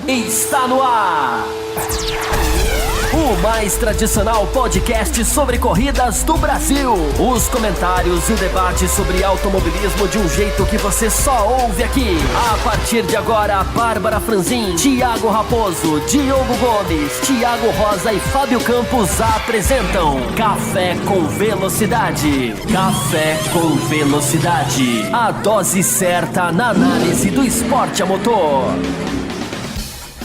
Está no ar! O mais tradicional podcast sobre corridas do Brasil. Os comentários e o debate sobre automobilismo de um jeito que você só ouve aqui. A partir de agora, Bárbara Franzin, Thiago Raposo, Diogo Gomes, Thiago Rosa e Fábio Campos apresentam Café com Velocidade. Café com Velocidade. A dose certa na análise do esporte a motor.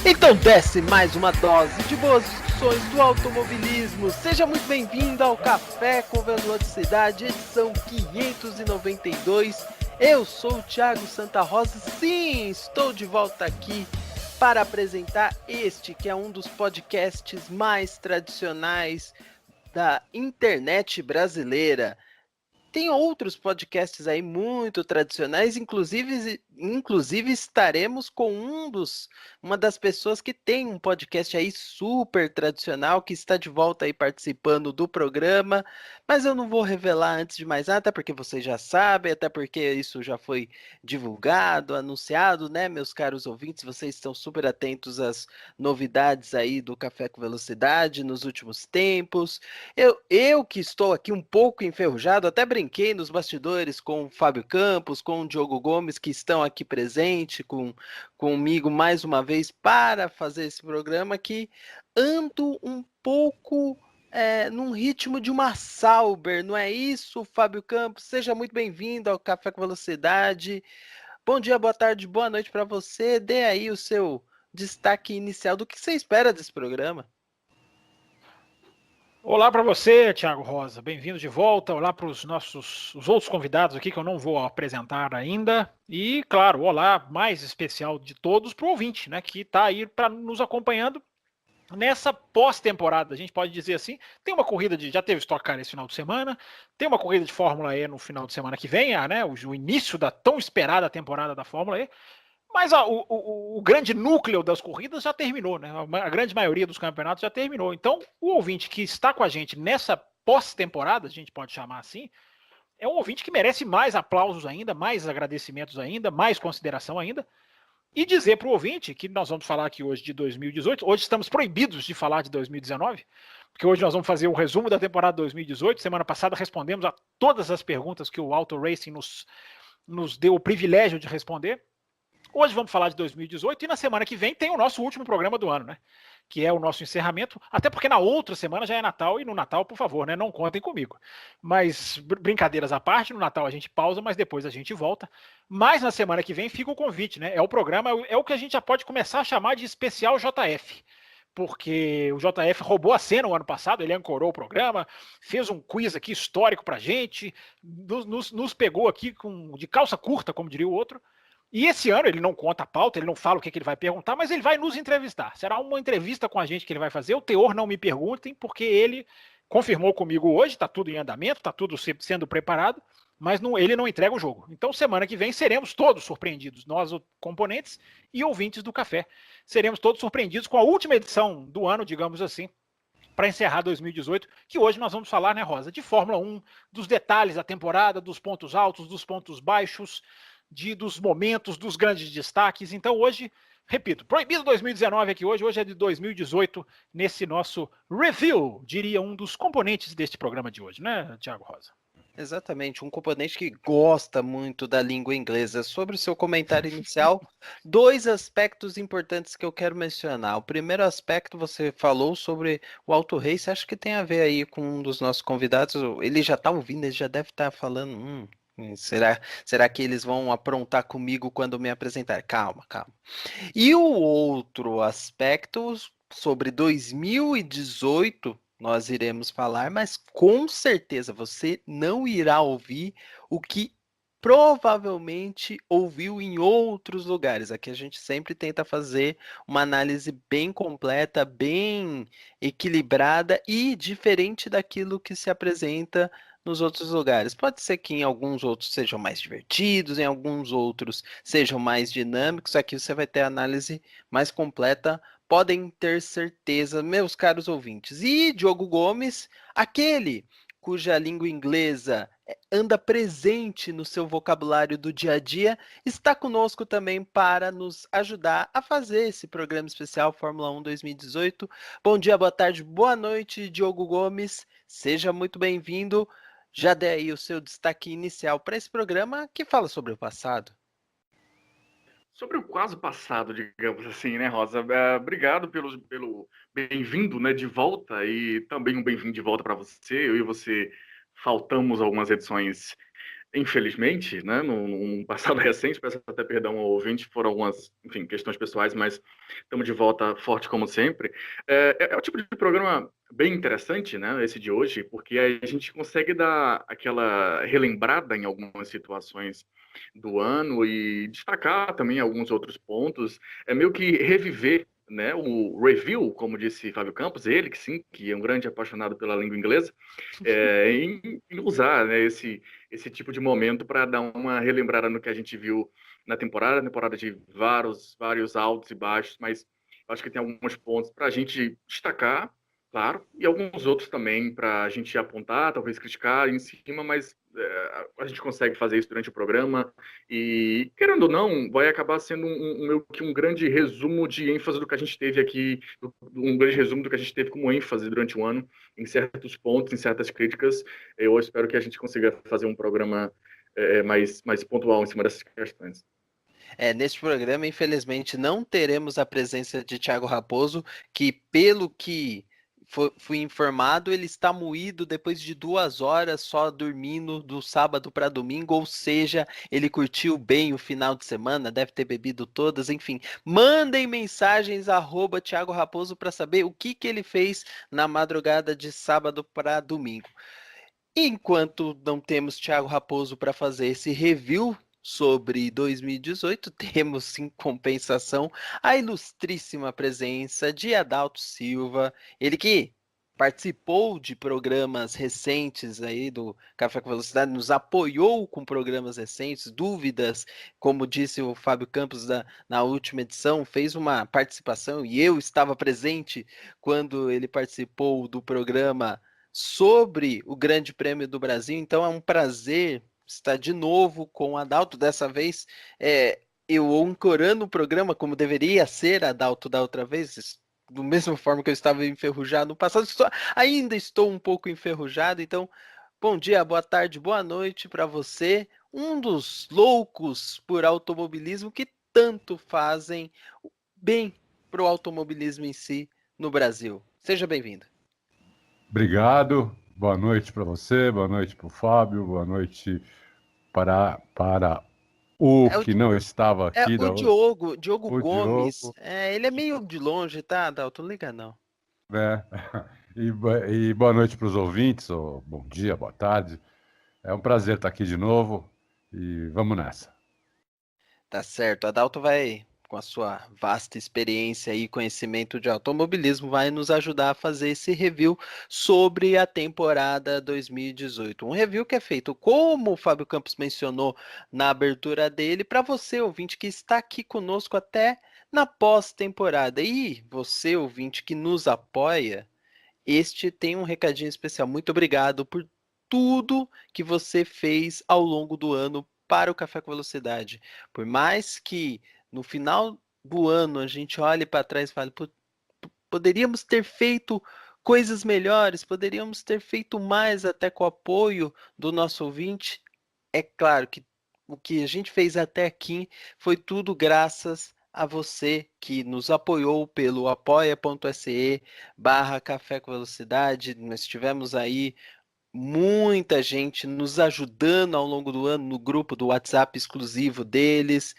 Então desce mais uma dose de boas discussões do automobilismo. Seja muito bem-vindo ao Café com Velocidade, edição 592. Eu sou o Thiago Santa Rosa, sim, estou de volta aqui para apresentar este que é um dos podcasts mais tradicionais da internet brasileira. Tem outros podcasts aí muito tradicionais, inclusive estaremos com uma das pessoas que tem um podcast aí super tradicional, que está de volta aí participando do programa, mas eu não vou revelar antes de mais nada, até porque vocês já sabem, até porque isso já foi divulgado, anunciado, né, meus caros ouvintes, vocês estão super atentos às novidades aí do Café com Velocidade nos últimos tempos. Eu que estou aqui um pouco enferrujado, até brinquei nos bastidores com o Fábio Campos, com o Diogo Gomes, que estão aqui presentes comigo mais uma vez para fazer esse programa, que ando um pouco num ritmo de uma Sauber, não é isso, Fábio Campos? Seja muito bem-vindo ao Café com Velocidade. Bom dia, boa tarde, boa noite para você. Dê aí o seu destaque inicial do que você espera desse programa. Olá para você, Thiago Rosa, bem-vindo de volta. Olá para os outros convidados aqui que eu não vou apresentar ainda. E, claro, olá mais especial de todos para o ouvinte, né, que está aí nos acompanhando nessa pós-temporada, a gente pode dizer assim. Tem uma corrida já teve Stock Car esse final de semana, tem uma corrida de Fórmula E no final de semana que vem, né, o início da tão esperada temporada da Fórmula E. Mas o grande núcleo das corridas já terminou, né? A grande maioria dos campeonatos já terminou. Então, o ouvinte que está com a gente nessa pós-temporada, a gente pode chamar assim, é um ouvinte que merece mais aplausos ainda, mais agradecimentos ainda, mais consideração ainda. E dizer para o ouvinte que nós vamos falar aqui hoje de 2018. Hoje estamos proibidos de falar de 2019, porque hoje nós vamos fazer um resumo da temporada 2018. Semana passada respondemos a todas as perguntas que o Auto Racing nos deu o privilégio de responder. Hoje vamos falar de 2018 e na semana que vem tem o nosso último programa do ano, né? Que é o nosso encerramento, até porque na outra semana já é Natal e no Natal, por favor, né? Não contem comigo. Mas brincadeiras à parte, no Natal a gente pausa, mas depois a gente volta. Mas na semana que vem fica o convite, né? É o programa, é o que a gente já pode começar a chamar de especial JF. Porque o JF roubou a cena o ano passado, ele ancorou o programa, fez um quiz aqui histórico pra gente, nos pegou aqui de calça curta, como diria o outro. E esse ano ele não conta a pauta, ele não fala o que ele vai perguntar, mas ele vai nos entrevistar. Será uma entrevista com a gente que ele vai fazer. O teor não me perguntem, porque ele confirmou comigo hoje, está tudo em andamento, está tudo sendo preparado, mas ele não entrega o jogo. Então, semana que vem, seremos todos surpreendidos, nós, componentes e ouvintes do Café. Seremos todos surpreendidos com a última edição do ano, digamos assim, para encerrar 2018, que hoje nós vamos falar, né, Rosa, de Fórmula 1, dos detalhes da temporada, dos pontos altos, dos pontos baixos, dos momentos, dos grandes destaques. Então hoje, repito, proibido 2019 aqui hoje é de 2018 nesse nosso review, diria um dos componentes deste programa de hoje, né, Thiago Rosa? Exatamente, um componente que gosta muito da língua inglesa. Sobre o seu comentário inicial, dois aspectos importantes que eu quero mencionar. O primeiro aspecto, você falou sobre o Auto Race, acho que tem a ver aí com um dos nossos convidados. Ele já está ouvindo, ele já deve estar falando, será que eles vão aprontar comigo quando me apresentar? Calma. E o outro aspecto sobre 2018, nós iremos falar, mas com certeza você não irá ouvir o que provavelmente ouviu em outros lugares. Aqui a gente sempre tenta fazer uma análise bem completa, bem equilibrada e diferente daquilo que se apresenta nos outros lugares. Pode ser que em alguns outros sejam mais divertidos, em alguns outros sejam mais dinâmicos. Aqui você vai ter a análise mais completa, podem ter certeza, meus caros ouvintes. E Diogo Gomes, aquele cuja língua inglesa anda presente no seu vocabulário do dia a dia, está conosco também para nos ajudar a fazer esse programa especial Fórmula 1 2018. Bom dia, boa tarde, boa noite, Diogo Gomes. Seja muito bem-vindo. Já dê aí o seu destaque inicial para esse programa que fala sobre o passado. Sobre o quase passado, digamos assim, né, Rosa? Obrigado pelo bem-vindo, né, de volta e também um bem-vindo de volta para você. Eu e você faltamos algumas edições, infelizmente, né, num passado recente. Peço até perdão ao ouvinte, foram algumas, enfim, questões pessoais, mas estamos de volta forte como sempre. É o tipo de programa bem interessante, né, esse de hoje, porque a gente consegue dar aquela relembrada em algumas situações do ano e destacar também alguns outros pontos. É meio que reviver, né, o review, como disse Fábio Campos, ele que sim, que é um grande apaixonado pela língua inglesa, em usar, né, esse tipo de momento para dar uma relembrada no que a gente viu na temporada de vários altos e baixos, mas acho que tem alguns pontos para a gente destacar, claro, e alguns outros também para a gente apontar, talvez criticar em cima, mas a gente consegue fazer isso durante o programa e, querendo ou não, vai acabar sendo um grande resumo de ênfase do que a gente teve aqui, um grande resumo do que a gente teve como ênfase durante o ano, em certos pontos, em certas críticas. Eu espero que a gente consiga fazer um programa mais pontual em cima dessas questões. Neste programa, infelizmente, não teremos a presença de Thiago Raposo, que, pelo que fui informado, ele está moído depois de 2 horas só dormindo do sábado para domingo, ou seja, ele curtiu bem o final de semana, deve ter bebido todas, enfim. Mandem mensagens @Thiago Raposo para saber o que ele fez na madrugada de sábado para domingo. Enquanto não temos Thiago Raposo para fazer esse review sobre 2018, temos em compensação a ilustríssima presença de Adalto Silva, ele que participou de programas recentes aí do Café com Velocidade, nos apoiou com programas recentes, dúvidas, como disse o Fábio Campos na última edição, fez uma participação e eu estava presente quando ele participou do programa sobre o Grande Prêmio do Brasil. Então é um prazer estar de novo com o Adalto. Dessa vez, eu ancorando o programa como deveria ser, Adalto, da outra vez, da mesma forma que eu estava enferrujado no passado. Ainda estou um pouco enferrujado, então bom dia, boa tarde, boa noite para você, um dos loucos por automobilismo que tanto fazem bem para o automobilismo em si no Brasil. Seja bem-vindo. Obrigado, boa noite para você, boa noite para o Fábio, boa noite para o que não estava aqui. O Diogo o Gomes. Diogo. Ele é meio de longe, tá, Dalton? Não liga não. Né? E boa noite para os ouvintes, ou bom dia, boa tarde. É um prazer estar aqui de novo e vamos nessa. Tá certo, Adalto vai, com a sua vasta experiência e conhecimento de automobilismo, vai nos ajudar a fazer esse review sobre a temporada 2018. Um review que é feito, como o Fábio Campos mencionou na abertura dele, para você, ouvinte, que está aqui conosco até na pós-temporada. E você, ouvinte, que nos apoia, este tem um recadinho especial. Muito obrigado por tudo que você fez ao longo do ano para o Café com Velocidade. Por mais que no final do ano a gente olhe para trás e fale, poderíamos ter feito coisas melhores, poderíamos ter feito mais até com o apoio do nosso ouvinte. É claro que o que a gente fez até aqui foi tudo graças a você que nos apoiou pelo apoia.se/Café com Velocidade. Nós tivemos aí muita gente nos ajudando ao longo do ano no grupo do WhatsApp exclusivo deles.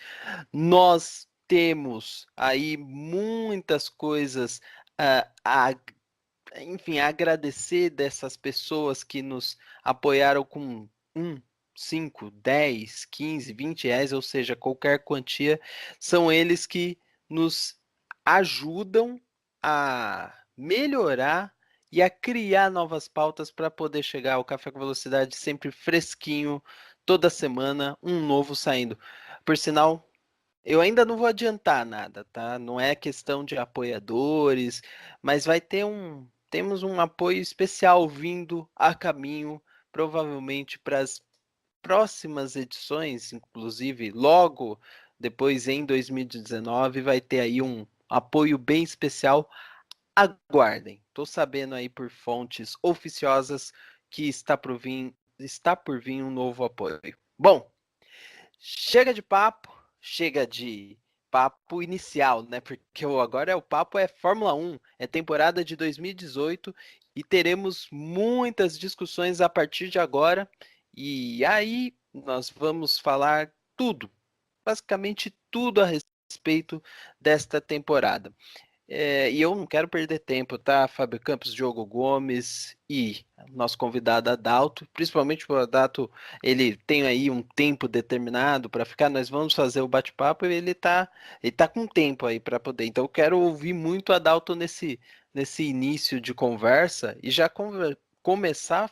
Nós temos aí muitas coisas enfim, a agradecer dessas pessoas que nos apoiaram com 5, 10, 15, 20 reais, ou seja, qualquer quantia. São eles que nos ajudam a melhorar e a criar novas pautas para poder chegar ao Café com Velocidade sempre fresquinho, toda semana, um novo saindo. Por sinal, eu ainda não vou adiantar nada, tá? Não é questão de apoiadores, mas temos um apoio especial vindo a caminho provavelmente para as próximas edições, inclusive logo depois em 2019, vai ter aí um apoio bem especial. Aguardem. Estou sabendo aí por fontes oficiosas que está por vir um novo apoio. Bom, chega de papo inicial, né? Porque agora o papo é Fórmula 1, é temporada de 2018 e teremos muitas discussões a partir de agora. E aí nós vamos falar tudo, basicamente tudo a respeito desta temporada. E eu não quero perder tempo, tá? Fábio Campos, Diogo Gomes e nosso convidado Adalto, principalmente o Adalto, ele tem aí um tempo determinado para ficar, nós vamos fazer o bate-papo e ele tá com tempo aí para poder. Então eu quero ouvir muito o Adalto nesse início de conversa e já começar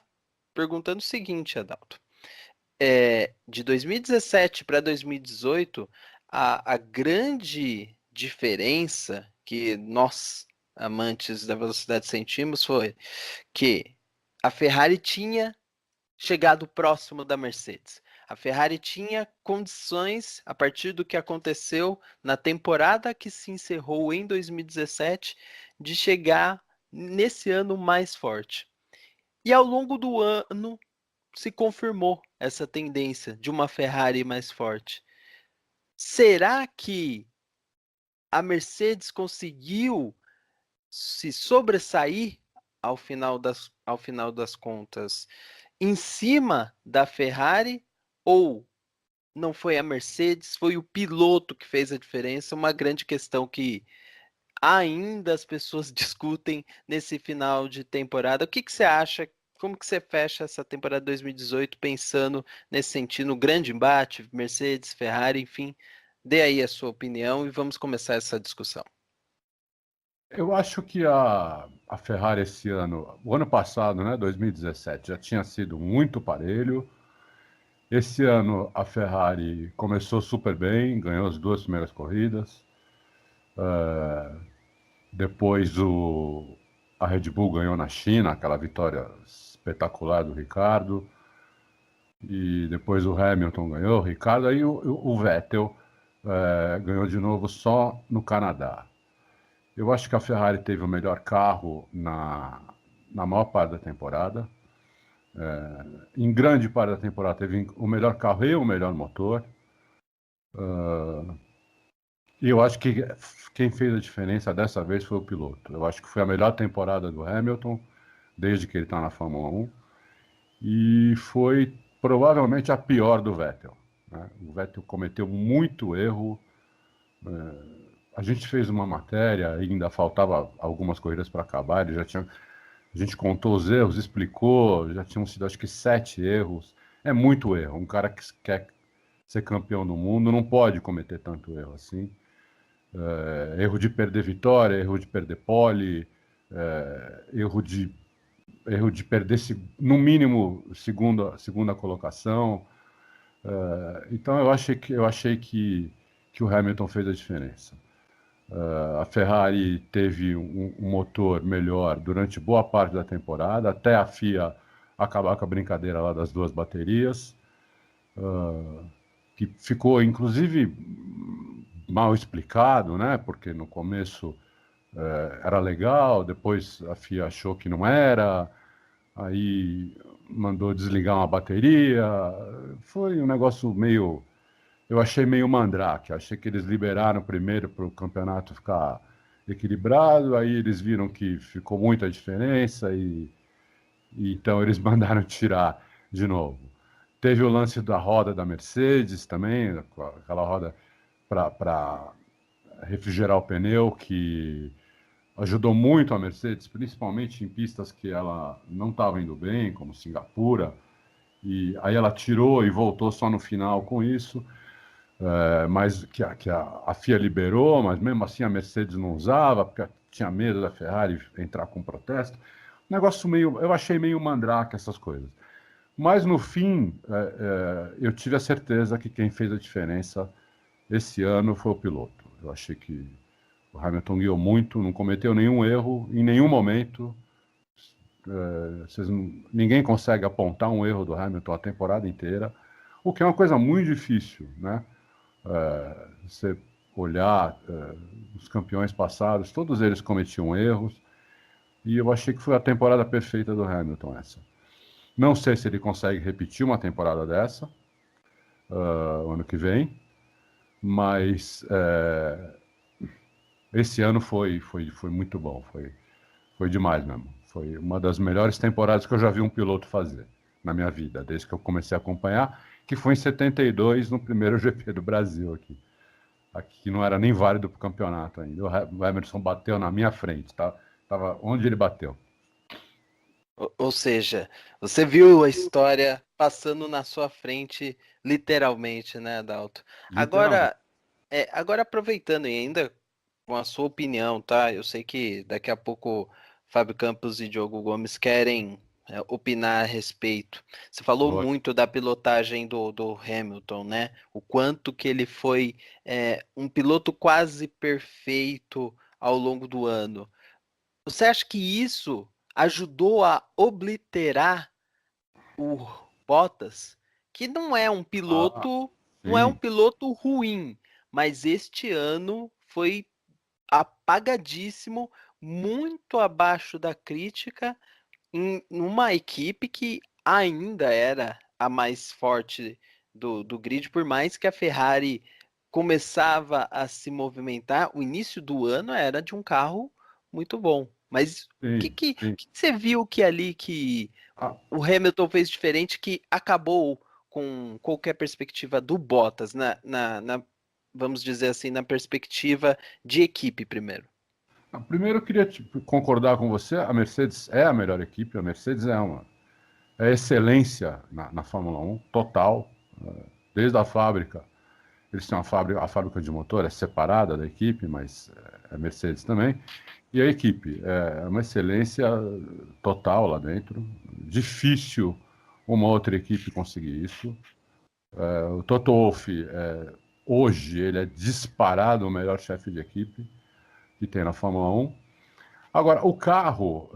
perguntando o seguinte, Adalto. De 2017 para 2018, a grande diferença que nós, amantes da velocidade, sentimos foi que a Ferrari tinha chegado próximo da Mercedes. A Ferrari tinha condições, a partir do que aconteceu na temporada que se encerrou em 2017, de chegar nesse ano mais forte. E ao longo do ano se confirmou essa tendência de uma Ferrari mais forte. Será que a Mercedes conseguiu se sobressair ao final das contas em cima da Ferrari, ou não foi a Mercedes, foi o piloto que fez a diferença? Uma grande questão que ainda as pessoas discutem nesse final de temporada. O que você acha? Como que você fecha essa temporada 2018 pensando nesse sentido, no grande embate, Mercedes, Ferrari, enfim? Dê aí a sua opinião e vamos começar essa discussão. Eu acho que a Ferrari esse ano, o ano passado, né, 2017, já tinha sido muito parelho. Esse ano a Ferrari começou super bem, ganhou as 2 primeiras corridas. Depois a Red Bull ganhou na China, aquela vitória espetacular do Ricardo. E depois o Hamilton ganhou, o Ricardo, aí o Vettel ganhou de novo só no Canadá. Eu acho que a Ferrari teve o melhor carro na maior parte da temporada. Em grande parte da temporada teve o melhor carro e o melhor motor. E eu acho que quem fez a diferença dessa vez foi o piloto. Eu acho que foi a melhor temporada do Hamilton, desde que ele está na Fórmula 1. E foi provavelmente a pior do Vettel, né? O Vettel cometeu muito erro. A gente fez uma matéria, ainda faltava algumas corridas para acabar, a gente contou os erros, explicou, já tinham sido acho que 7 erros. É muito erro. Um cara que quer ser campeão do mundo não pode cometer tanto erro assim. Erro de perder vitória, erro de perder pole, erro de perder, no mínimo, segunda colocação. Então eu achei que o Hamilton fez a diferença. A Ferrari teve um motor melhor durante boa parte da temporada, até a FIA acabar com a brincadeira lá das 2 baterias, que ficou, inclusive, mal explicado, né? Porque no começo era legal, depois a FIA achou que não era, aí mandou desligar uma bateria. Foi um negócio meio... Eu achei meio mandrake. Achei que eles liberaram primeiro para o campeonato ficar equilibrado, aí eles viram que ficou muita diferença e então eles mandaram tirar de novo. Teve o lance da roda da Mercedes também, aquela roda para refrigerar o pneu, que ajudou muito a Mercedes, principalmente em pistas que ela não estava indo bem, como Singapura, e aí ela tirou e voltou só no final com isso. Mas que a FIA liberou, mas mesmo assim a Mercedes não usava, porque tinha medo da Ferrari entrar com protesto. Negócio eu achei meio mandrake essas coisas. Mas no fim, eu tive a certeza que quem fez a diferença esse ano foi o piloto. Eu achei que o Hamilton guiou muito, não cometeu nenhum erro em nenhum momento. Ninguém consegue apontar um erro do Hamilton a temporada inteira, o que é uma coisa muito difícil, né? Você olhar os campeões passados, todos eles cometiam erros, e eu achei que foi a temporada perfeita do Hamilton essa. Não sei se ele consegue repetir uma temporada dessa ano que vem, mas esse ano foi muito bom, foi demais mesmo. Foi uma das melhores temporadas que eu já vi um piloto fazer na minha vida, desde que eu comecei a acompanhar, que foi em 72, no primeiro GP do Brasil aqui. Aqui não era nem válido para o campeonato ainda. O Emerson bateu na minha frente, tá? Tava onde ele bateu. Ou seja, você viu a história passando na sua frente, literalmente, né, Adalto? Agora, aproveitando e ainda com a sua opinião, tá? Eu sei que daqui a pouco Fábio Campos e Diogo Gomes querem opinar a respeito. Você falou muito da pilotagem do Hamilton, né? O quanto que ele foi um piloto quase perfeito ao longo do ano. Você acha que isso ajudou a obliterar o Bottas, que não é um piloto, não é um piloto ruim, mas este ano foi apagadíssimo, muito abaixo da crítica, em uma equipe que ainda era a mais forte do grid, por mais que a Ferrari começava a se movimentar, o início do ano era de um carro muito bom. Mas o que você viu que ali que o Hamilton fez diferente que acabou com qualquer perspectiva do Bottas, vamos dizer assim, na perspectiva de equipe primeiro? Primeiro eu queria concordar com você, a Mercedes é a melhor equipe, a Mercedes é excelência na Fórmula 1, total, desde a fábrica. Eles têm a fábrica de motor é separada da equipe, mas é Mercedes também. E a equipe é uma excelência total lá dentro. Difícil uma outra equipe conseguir isso. O Toto Wolff, hoje, ele é disparado o melhor chefe de equipe que tem na Fórmula 1. Agora, o carro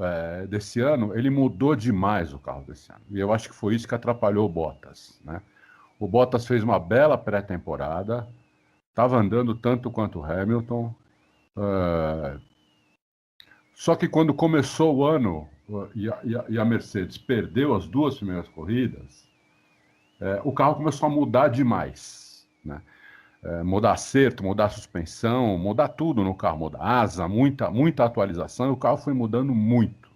desse ano, ele mudou demais o carro desse ano. E eu acho que foi isso que atrapalhou o Bottas, né? O Bottas fez uma bela pré-temporada, estava andando tanto quanto o Hamilton. Só que quando começou o ano e a Mercedes perdeu as duas primeiras corridas, o carro começou a mudar demais, né? Mudar acerto, mudar suspensão, mudar tudo no carro, mudar asa, muita atualização, e o carro foi mudando muito.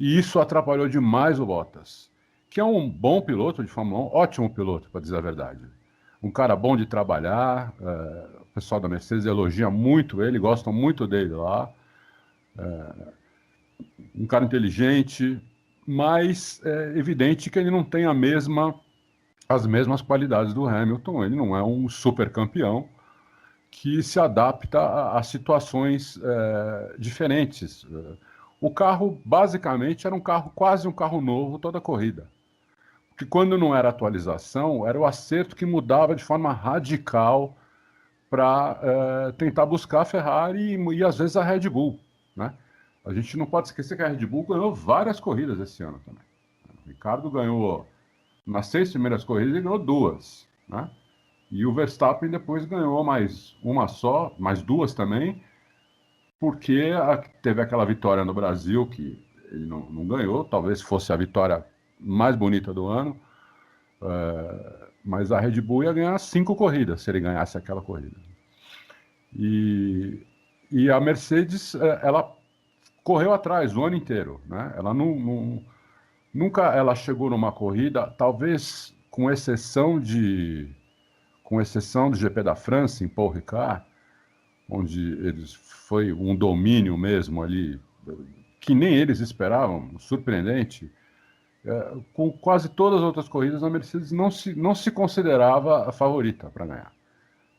E isso atrapalhou demais o Bottas, que é um bom piloto de Fórmula 1, ótimo piloto, para dizer a verdade. Um cara bom de trabalhar, o pessoal da Mercedes elogia muito ele, gostam muito dele lá. Um cara inteligente, mas é evidente que ele não tem as mesmas qualidades do Hamilton. Ele não é um super campeão que se adapta a situações diferentes. O carro, basicamente, era quase um carro novo toda a corrida. Porque quando não era atualização, era o acerto que mudava de forma radical para tentar buscar a Ferrari e às vezes a Red Bull, né? A gente não pode esquecer que a Red Bull ganhou várias corridas esse ano também. O Ricardo ganhou, nas 6 primeiras corridas, ele ganhou 2, né? E o Verstappen depois ganhou mais uma só, mais 2 também, porque teve aquela vitória no Brasil que ele não ganhou, talvez fosse a vitória mais bonita do ano, mas a Red Bull ia ganhar 5 corridas se ele ganhasse aquela corrida. E a Mercedes, ela correu atrás o ano inteiro, né? Ela nunca ela chegou numa corrida, talvez com exceção do GP da França, em Paul Ricard, onde foi um domínio mesmo ali, que nem eles esperavam, surpreendente. Com quase todas as outras corridas, a Mercedes não se considerava a favorita para ganhar.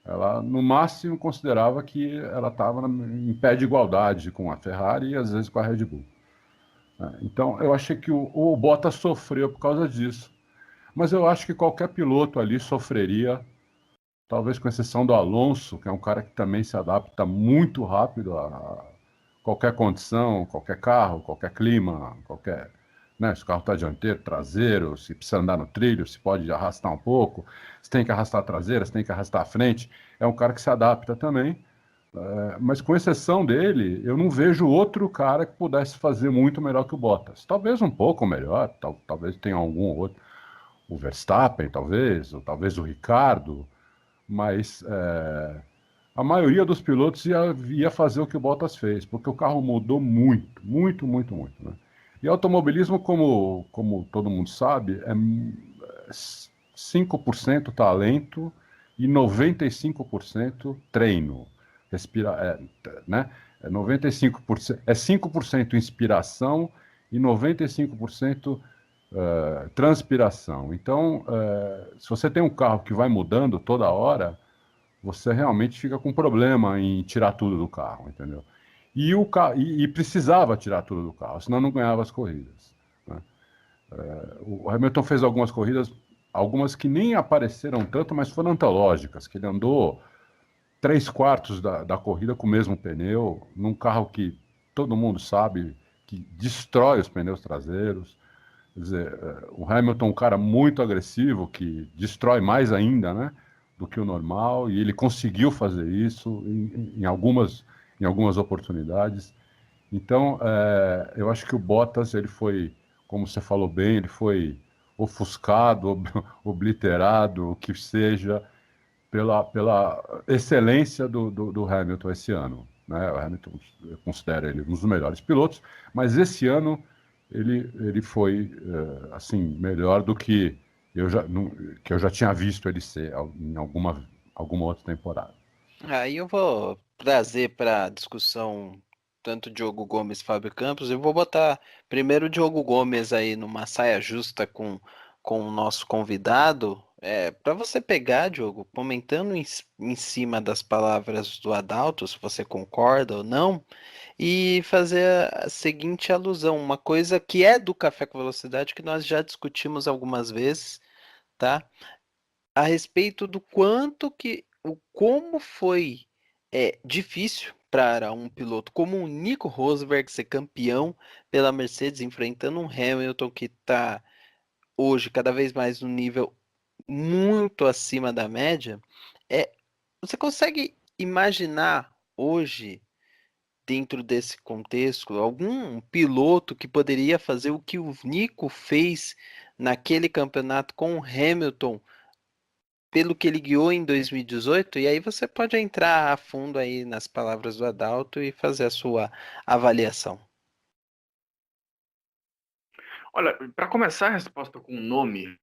Ela, no máximo, considerava que ela estava em pé de igualdade com a Ferrari e, às vezes, com a Red Bull. Então, eu achei que o Bottas sofreu por causa disso. Mas eu acho que qualquer piloto ali sofreria, talvez com exceção do Alonso, que é um cara que também se adapta muito rápido qualquer condição, qualquer carro, qualquer clima, qualquer, né, se o carro está dianteiro, traseiro, se precisa andar no trilho, se pode arrastar um pouco, se tem que arrastar a traseira, se tem que arrastar a frente, é um cara que se adapta também. Mas com exceção dele, eu não vejo outro cara que pudesse fazer muito melhor que o Bottas. Talvez um pouco melhor, talvez tenha algum outro, o Verstappen, talvez, ou talvez o Ricardo, mas a maioria dos pilotos ia fazer o que o Bottas fez, porque o carro mudou muito, muito, muito, muito, né? E automobilismo, como todo mundo sabe, é 5% talento e 95% treino. Né? 95%, é 5% inspiração e 95% transpiração. Então, se você tem um carro que vai mudando toda hora, você realmente fica com problema em tirar tudo do carro, entendeu? E precisava tirar tudo do carro, senão não ganhava as corridas, né? O Hamilton fez algumas corridas, algumas que nem apareceram tanto, mas foram antológicas, que ele andou 3/4 da corrida com o mesmo pneu, num carro que todo mundo sabe que destrói os pneus traseiros. Quer dizer, o Hamilton é um cara muito agressivo, que destrói mais ainda, né, do que o normal, e ele conseguiu fazer isso em algumas oportunidades. Então, eu acho que o Bottas, ele foi, como você falou bem, ele foi ofuscado, obliterado, o que seja, pela excelência do Hamilton esse ano, né? O Hamilton, eu considero ele um dos melhores pilotos, mas esse ano ele foi assim melhor do que que eu já tinha visto ele ser em alguma outra temporada. Aí eu vou trazer para discussão tanto Diogo Gomes e Fábio Campos. Eu vou botar primeiro o Diogo Gomes aí numa saia justa com o nosso convidado. Para você pegar, Diogo, comentando em cima das palavras do Adalto, se você concorda ou não, e fazer a seguinte alusão, uma coisa que é do Café com Velocidade, que nós já discutimos algumas vezes, tá? A respeito do como foi difícil para um piloto como o Nico Rosberg ser campeão pela Mercedes, enfrentando um Hamilton que está hoje cada vez mais no nível muito acima da média. Você consegue imaginar hoje, dentro desse contexto, algum piloto que poderia fazer o que o Nico fez naquele campeonato com o Hamilton, pelo que ele guiou em 2018? E aí você pode entrar a fundo aí nas palavras do Adalto e fazer a sua avaliação. Olha, para começar a resposta com o nome,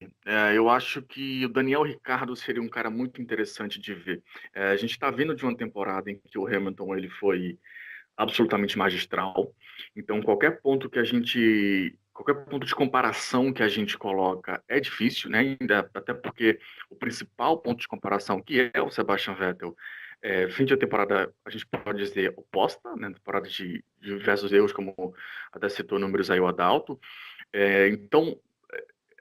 eu acho que o Daniel Ricciardo seria um cara muito interessante de ver. A gente está vindo de uma temporada em que o Hamilton ele foi absolutamente magistral. Então, qualquer ponto de comparação que a gente coloca é difícil, né? Até porque o principal ponto de comparação, que é o Sebastian Vettel, fim de temporada, a gente pode dizer oposta, né? Temporada de diversos erros, como até citou números aí o Adalto. Então,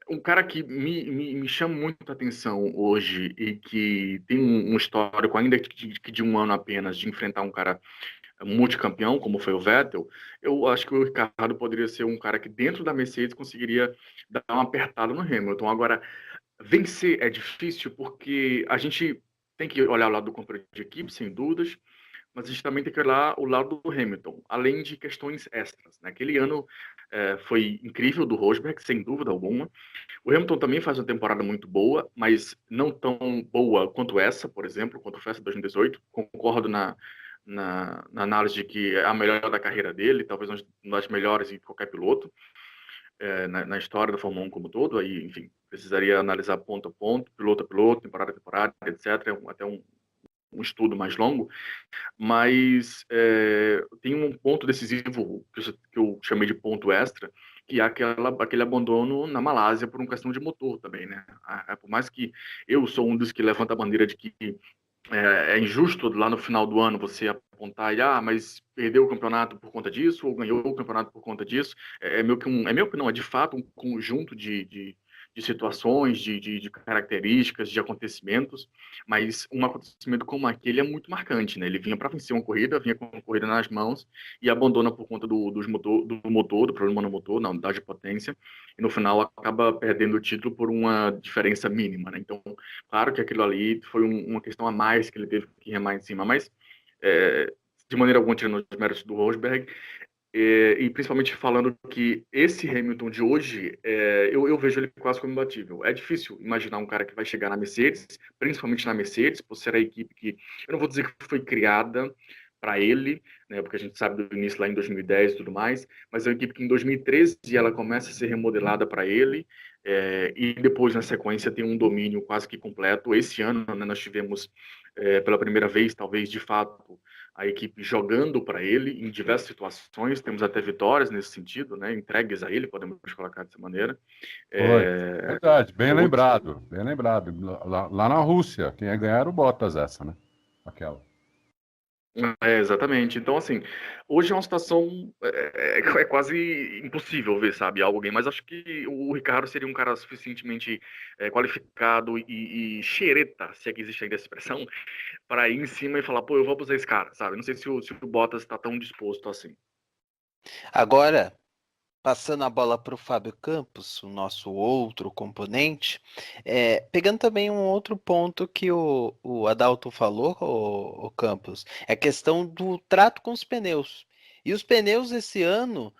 um cara que me chama muito a atenção hoje e que tem um histórico, ainda que de um ano apenas, de enfrentar um cara multicampeão, como foi o Vettel, eu acho que o Ricardo poderia ser um cara que dentro da Mercedes conseguiria dar uma apertada no Hamilton. Agora, vencer é difícil porque a gente tem que olhar o lado do controle de equipe, sem dúvidas, mas a gente também tem que olhar o lado do Hamilton, além de questões extras. Naquele ano foi incrível do Rosberg, sem dúvida alguma. O Hamilton também faz uma temporada muito boa, mas não tão boa quanto essa, por exemplo, quanto foi essa 2018. Concordo na análise de que é a melhor da carreira dele, talvez uma das melhores em qualquer piloto, na história da Fórmula 1 como todo. Aí, enfim, precisaria analisar ponto a ponto, piloto a piloto, temporada a temporada, etc. Até um estudo mais longo, mas tem um ponto decisivo que eu chamei de ponto extra, que é aquele abandono na Malásia por uma questão de motor também, né? Por mais que eu sou um dos que levanta a bandeira de que é injusto lá no final do ano você apontar e, mas perdeu o campeonato por conta disso, ou ganhou o campeonato por conta disso, é meio que não, é de fato um conjunto de de situações, de características, de acontecimentos, mas um acontecimento como aquele é muito marcante, né? Ele vinha para vencer uma corrida, vinha com a corrida nas mãos e abandona por conta do problema no motor, na unidade de potência, e no final acaba perdendo o título por uma diferença mínima, né? Então, claro que aquilo ali foi uma questão a mais que ele teve que remar em cima, mas de maneira alguma tirando os méritos do Rosberg, e principalmente falando que esse Hamilton de hoje, eu vejo ele quase como imbatível. É difícil imaginar um cara que vai chegar na Mercedes, principalmente na Mercedes, por ser a equipe que, eu não vou dizer que foi criada para ele, né, porque a gente sabe do início lá em 2010 e tudo mais, mas é uma equipe que em 2013 ela começa a ser remodelada para ele, e depois na sequência tem um domínio quase que completo. Esse ano, né, nós tivemos pela primeira vez, talvez de fato, a equipe jogando para ele em diversas situações, temos até vitórias nesse sentido, né, entregues a ele, podemos colocar dessa maneira. Foi, verdade, bem lembrado, bem lembrado. Lá na Rússia, quem ia ganhar era o Bottas essa, né? Aquela. Exatamente. Então, assim, hoje é uma situação quase impossível ver, sabe, alguém, mas acho que o Ricardo seria um cara suficientemente qualificado e xereta, se é que existe ainda essa expressão, para ir em cima e falar, pô, eu vou abusar esse cara, sabe? Não sei se o Bottas está tão disposto assim. Agora, passando a bola para o Fábio Campos, o nosso outro componente, pegando também um outro ponto que o Adalto falou, o Campos, é a questão do trato com os pneus. E os pneus esse ano,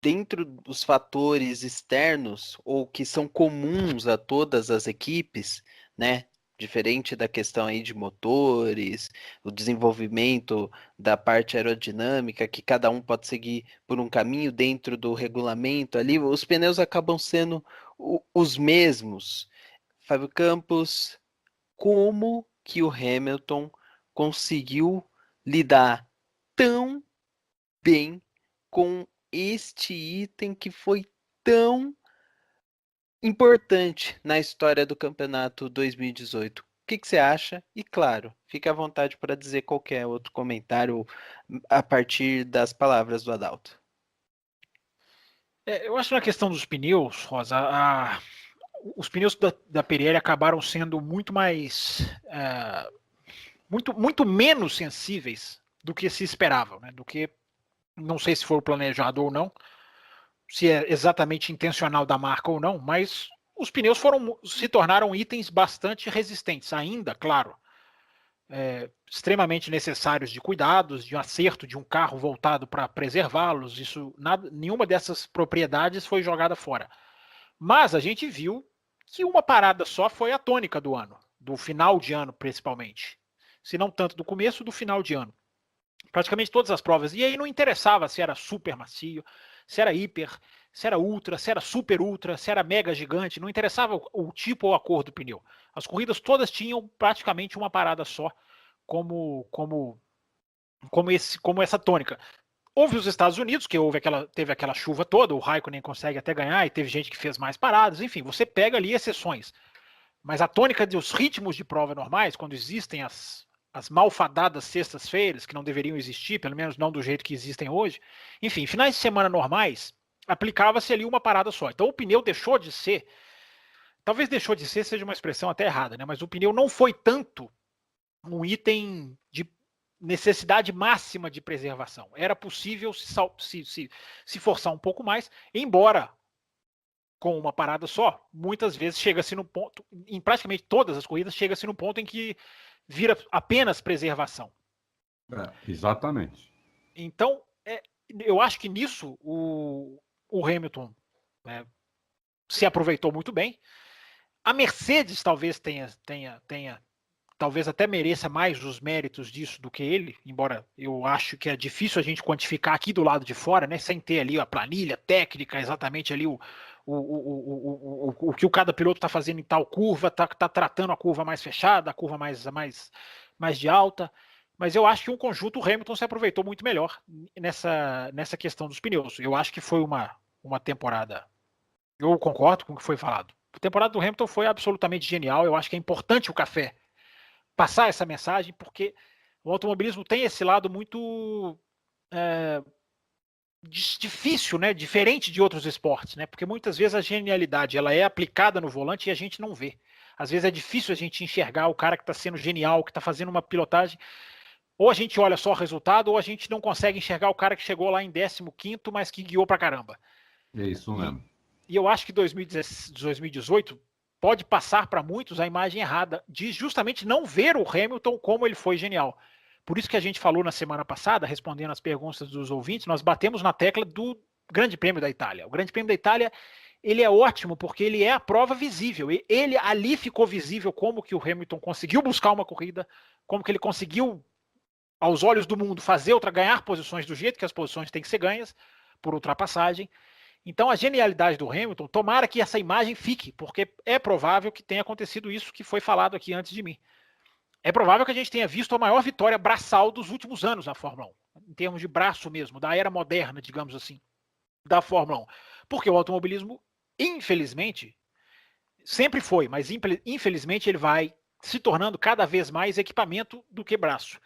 dentro dos fatores externos, ou que são comuns a todas as equipes, né? Diferente da questão aí de motores, o desenvolvimento da parte aerodinâmica, que cada um pode seguir por um caminho dentro do regulamento ali, os pneus acabam sendo os mesmos. Fábio Campos, como que o Hamilton conseguiu lidar tão bem com este item que foi tão importante na história do campeonato 2018? O que você acha? E claro, fique à vontade para dizer qualquer outro comentário a partir das palavras do Adalto. Eu acho que na questão dos pneus, Rosa, os pneus da Pirelli acabaram sendo muito mais, muito menos sensíveis do que se esperava, né? Do que, não sei se foi o planejado ou não, se é exatamente intencional da marca ou não, mas os pneus se tornaram itens bastante resistentes, ainda, claro, extremamente necessários de cuidados, de acerto de um carro voltado para preservá-los. Nenhuma dessas propriedades foi jogada fora. Mas a gente viu que uma parada só foi a tônica do ano, do final de ano principalmente, se não tanto do começo, do final de ano. Praticamente todas as provas. E aí não interessava se era super macio, se era hiper, se era ultra, se era super ultra, se era mega gigante, não interessava o tipo ou a cor do pneu. As corridas todas tinham praticamente uma parada só, como essa tônica. Houve os Estados Unidos, que teve aquela chuva toda, o Raikkonen consegue até ganhar, e teve gente que fez mais paradas, enfim, você pega ali exceções. Mas a tônica dos ritmos de prova normais, quando existem as malfadadas sextas-feiras, que não deveriam existir, pelo menos não do jeito que existem hoje, enfim, finais de semana normais, aplicava-se ali uma parada só. Então o pneu deixou de ser, talvez deixou de ser seja uma expressão até errada, né? Mas o pneu não foi tanto um item de necessidade máxima de preservação. Era possível se forçar um pouco mais, embora com uma parada só, muitas vezes chega-se no ponto, em praticamente todas as corridas, chega-se no ponto em que vira apenas preservação. Exatamente. Então, eu acho que nisso o Hamilton se aproveitou muito bem. A Mercedes talvez tenha talvez até mereça mais os méritos disso do que ele, embora eu acho que é difícil a gente quantificar aqui do lado de fora, né, sem ter ali a planilha técnica, exatamente ali o que cada piloto está fazendo em tal curva, está tratando a curva mais fechada, a curva mais de alta, mas eu acho que um conjunto o Hamilton se aproveitou muito melhor nessa questão dos pneus. Eu acho que foi uma temporada, eu concordo com o que foi falado. A temporada do Hamilton foi absolutamente genial, eu acho que é importante o Café passar essa mensagem, porque o automobilismo tem esse lado muito difícil, né? Diferente de outros esportes, né? Porque muitas vezes a genialidade ela é aplicada no volante e a gente não vê. Às vezes é difícil a gente enxergar o cara que está sendo genial, que está fazendo uma pilotagem. Ou a gente olha só o resultado, ou a gente não consegue enxergar o cara que chegou lá em 15º, mas que guiou pra caramba. É isso mesmo. E eu acho que 2018 pode passar para muitos a imagem errada de justamente não ver o Hamilton como ele foi genial. Por isso que a gente falou na semana passada, respondendo as perguntas dos ouvintes, nós batemos na tecla do Grande Prêmio da Itália. O Grande Prêmio da Itália, ele é ótimo porque ele é a prova visível. Ele ali ficou visível como que o Hamilton conseguiu buscar uma corrida, como que ele conseguiu, aos olhos do mundo, ganhar posições do jeito que as posições têm que ser ganhas, por ultrapassagem. Então a genialidade do Hamilton, tomara que essa imagem fique, porque é provável que tenha acontecido isso que foi falado aqui antes de mim. É provável que a gente tenha visto a maior vitória braçal dos últimos anos na Fórmula 1, em termos de braço mesmo, da era moderna, digamos assim, da Fórmula 1. Porque o automobilismo, infelizmente, sempre foi, mas infelizmente ele vai se tornando cada vez mais equipamento do que braço.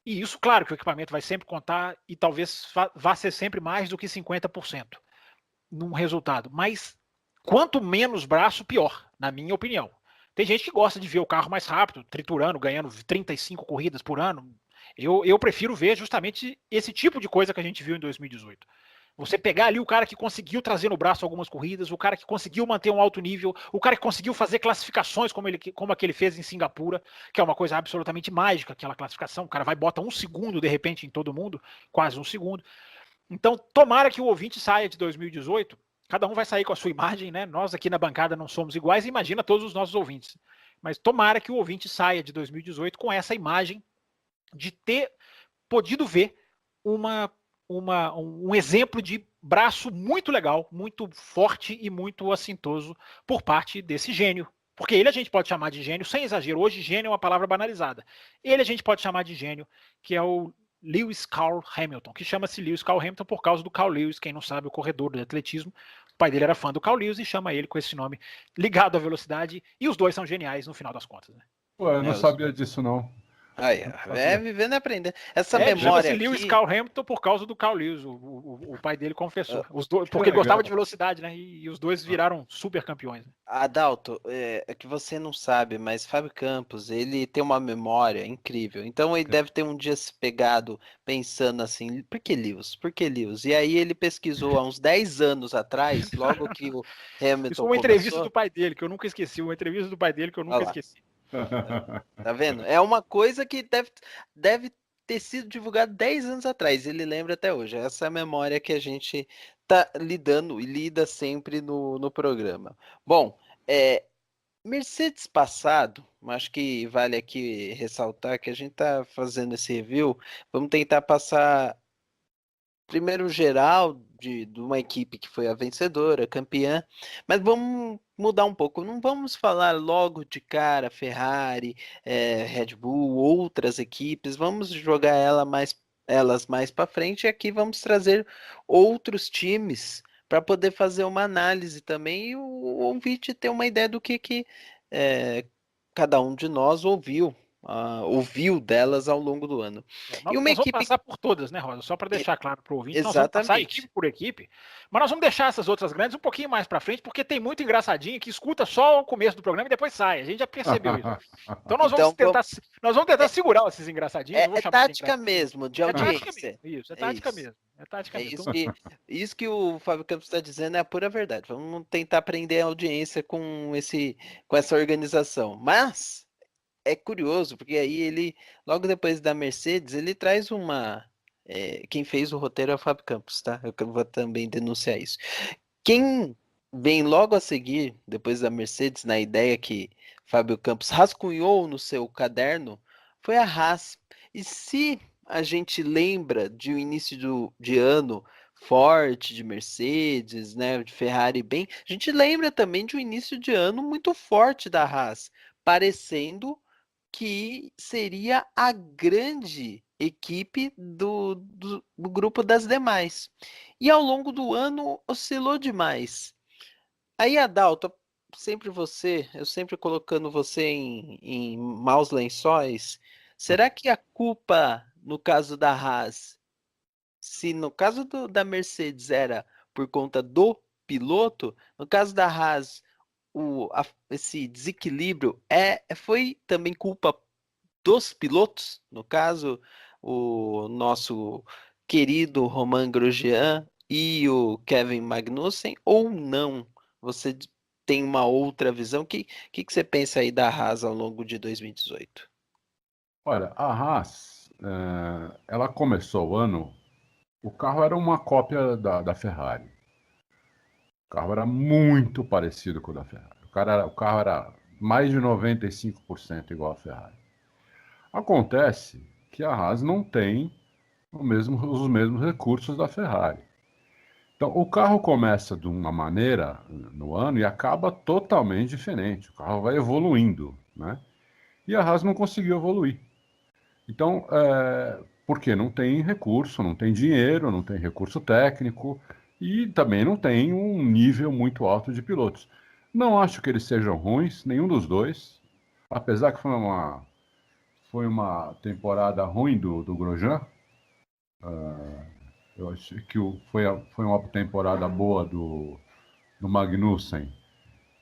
E isso, claro, que o equipamento vai sempre contar e talvez vá ser sempre mais do que 50% num resultado. Mas quanto menos braço, pior, na minha opinião. Tem gente que gosta de ver o carro mais rápido, triturando, ganhando 35 corridas por ano. Eu prefiro ver justamente esse tipo de coisa que a gente viu em 2018. Você pegar ali o cara que conseguiu trazer no braço algumas corridas, o cara que conseguiu manter um alto nível, o cara que conseguiu fazer classificações como a que ele fez em Singapura, que é uma coisa absolutamente mágica, aquela classificação. O cara vai e bota 1 segundo, de repente, em todo mundo, quase 1 segundo. Então, tomara que o ouvinte saia de 2018, cada um vai sair com a sua imagem, né? Nós aqui na bancada não somos iguais, imagina todos os nossos ouvintes. Mas tomara que o ouvinte saia de 2018 com essa imagem de ter podido ver um exemplo de braço muito legal, muito forte e muito assintoso por parte desse gênio. Porque ele a gente pode chamar de gênio, sem exagero. Hoje, gênio é uma palavra banalizada. Ele a gente pode chamar de gênio, que é o Lewis Carroll Hamilton, que chama-se Lewis Carroll Hamilton por causa do Carl Lewis, quem não sabe, o corredor de atletismo. O pai dele era fã do Carl Lewis e chama ele com esse nome ligado à velocidade, e os dois são geniais no final das contas. Né? Pô, eu não sabia disso, não. Aí, vivendo e aprendendo. Essa memória aqui... Lewis Carroll Hamilton por causa do Carl Lewis, o pai dele confessou. Os dois, porque ele gostava de velocidade, né? E os dois viraram super campeões. Né? Adalto, é que você não sabe, mas Fábio Campos, ele tem uma memória incrível. Então ele deve ter um dia se pegado pensando assim, por que Lewis? Por que Lewis? E aí ele pesquisou há uns 10 anos atrás, logo que o Hamilton Isso foi uma entrevista do pai dele, que eu nunca esqueci. Uma entrevista do pai dele que eu nunca esqueci. Tá vendo? É uma coisa que deve ter sido divulgado 10 anos atrás. Ele lembra até hoje. Essa é a memória que a gente tá lidando e lida sempre no programa. Bom, Mercedes passado, acho que vale aqui ressaltar que a gente tá fazendo esse review. Vamos tentar passar primeiro geral de uma equipe que foi a vencedora, campeã, mas vamos mudar um pouco. Não vamos falar logo de cara Ferrari, Red Bull, outras equipes. Vamos jogar elas mais para frente e aqui vamos trazer outros times para poder fazer uma análise também e o ouvinte ter uma ideia do que cada um de nós ouviu delas ao longo do ano. E uma nós equipe... vamos passar por todas, né, Rosa? Só para deixar claro para o ouvinte. Exatamente. Nós vamos passar equipe por equipe, mas nós vamos deixar essas outras grandes um pouquinho mais para frente, porque tem muito engraçadinho que escuta só o começo do programa e depois sai. A gente já percebeu isso. Então nós vamos tentar segurar esses engraçadinhos. É tática mesmo, de audiência. Isso, é tática mesmo. É tática mesmo. Isso que o Fábio Campos está dizendo é a pura verdade. Vamos tentar prender a audiência com essa organização. Mas é curioso, porque aí ele, logo depois da Mercedes, ele traz quem fez o roteiro é o Fábio Campos, tá? Eu vou também denunciar isso. Quem vem logo a seguir, depois da Mercedes, na ideia que Fábio Campos rascunhou no seu caderno, foi a Haas. E se a gente lembra de um início de ano forte de Mercedes, né, de Ferrari bem, a gente lembra também de um início de ano muito forte da Haas, parecendo que seria a grande equipe do grupo das demais. E ao longo do ano oscilou demais. Aí, Adalto, eu sempre colocando você em maus lençóis, será que a culpa, no caso da Haas, se no caso da Mercedes era por conta do piloto, no caso da Haas, esse desequilíbrio foi também culpa dos pilotos? No caso, o nosso querido Romain Grosjean e o Kevin Magnussen, ou não? Você tem uma outra visão? Que você pensa aí da Haas ao longo de 2018? Olha, a Haas, ela começou o ano, o carro era uma cópia da Ferrari. O carro era muito parecido com o da Ferrari. O carro era mais de 95% igual à Ferrari. Acontece que a Haas não tem os mesmos recursos da Ferrari. Então, o carro começa de uma maneira no ano e acaba totalmente diferente. O carro vai evoluindo, né? E a Haas não conseguiu evoluir. Então, porque não tem recurso, não tem dinheiro, não tem recurso técnico e também não tem um nível muito alto de pilotos. Não acho que eles sejam ruins, nenhum dos dois, apesar que foi uma temporada ruim do Grosjean. Eu acho que foi uma temporada boa do Magnussen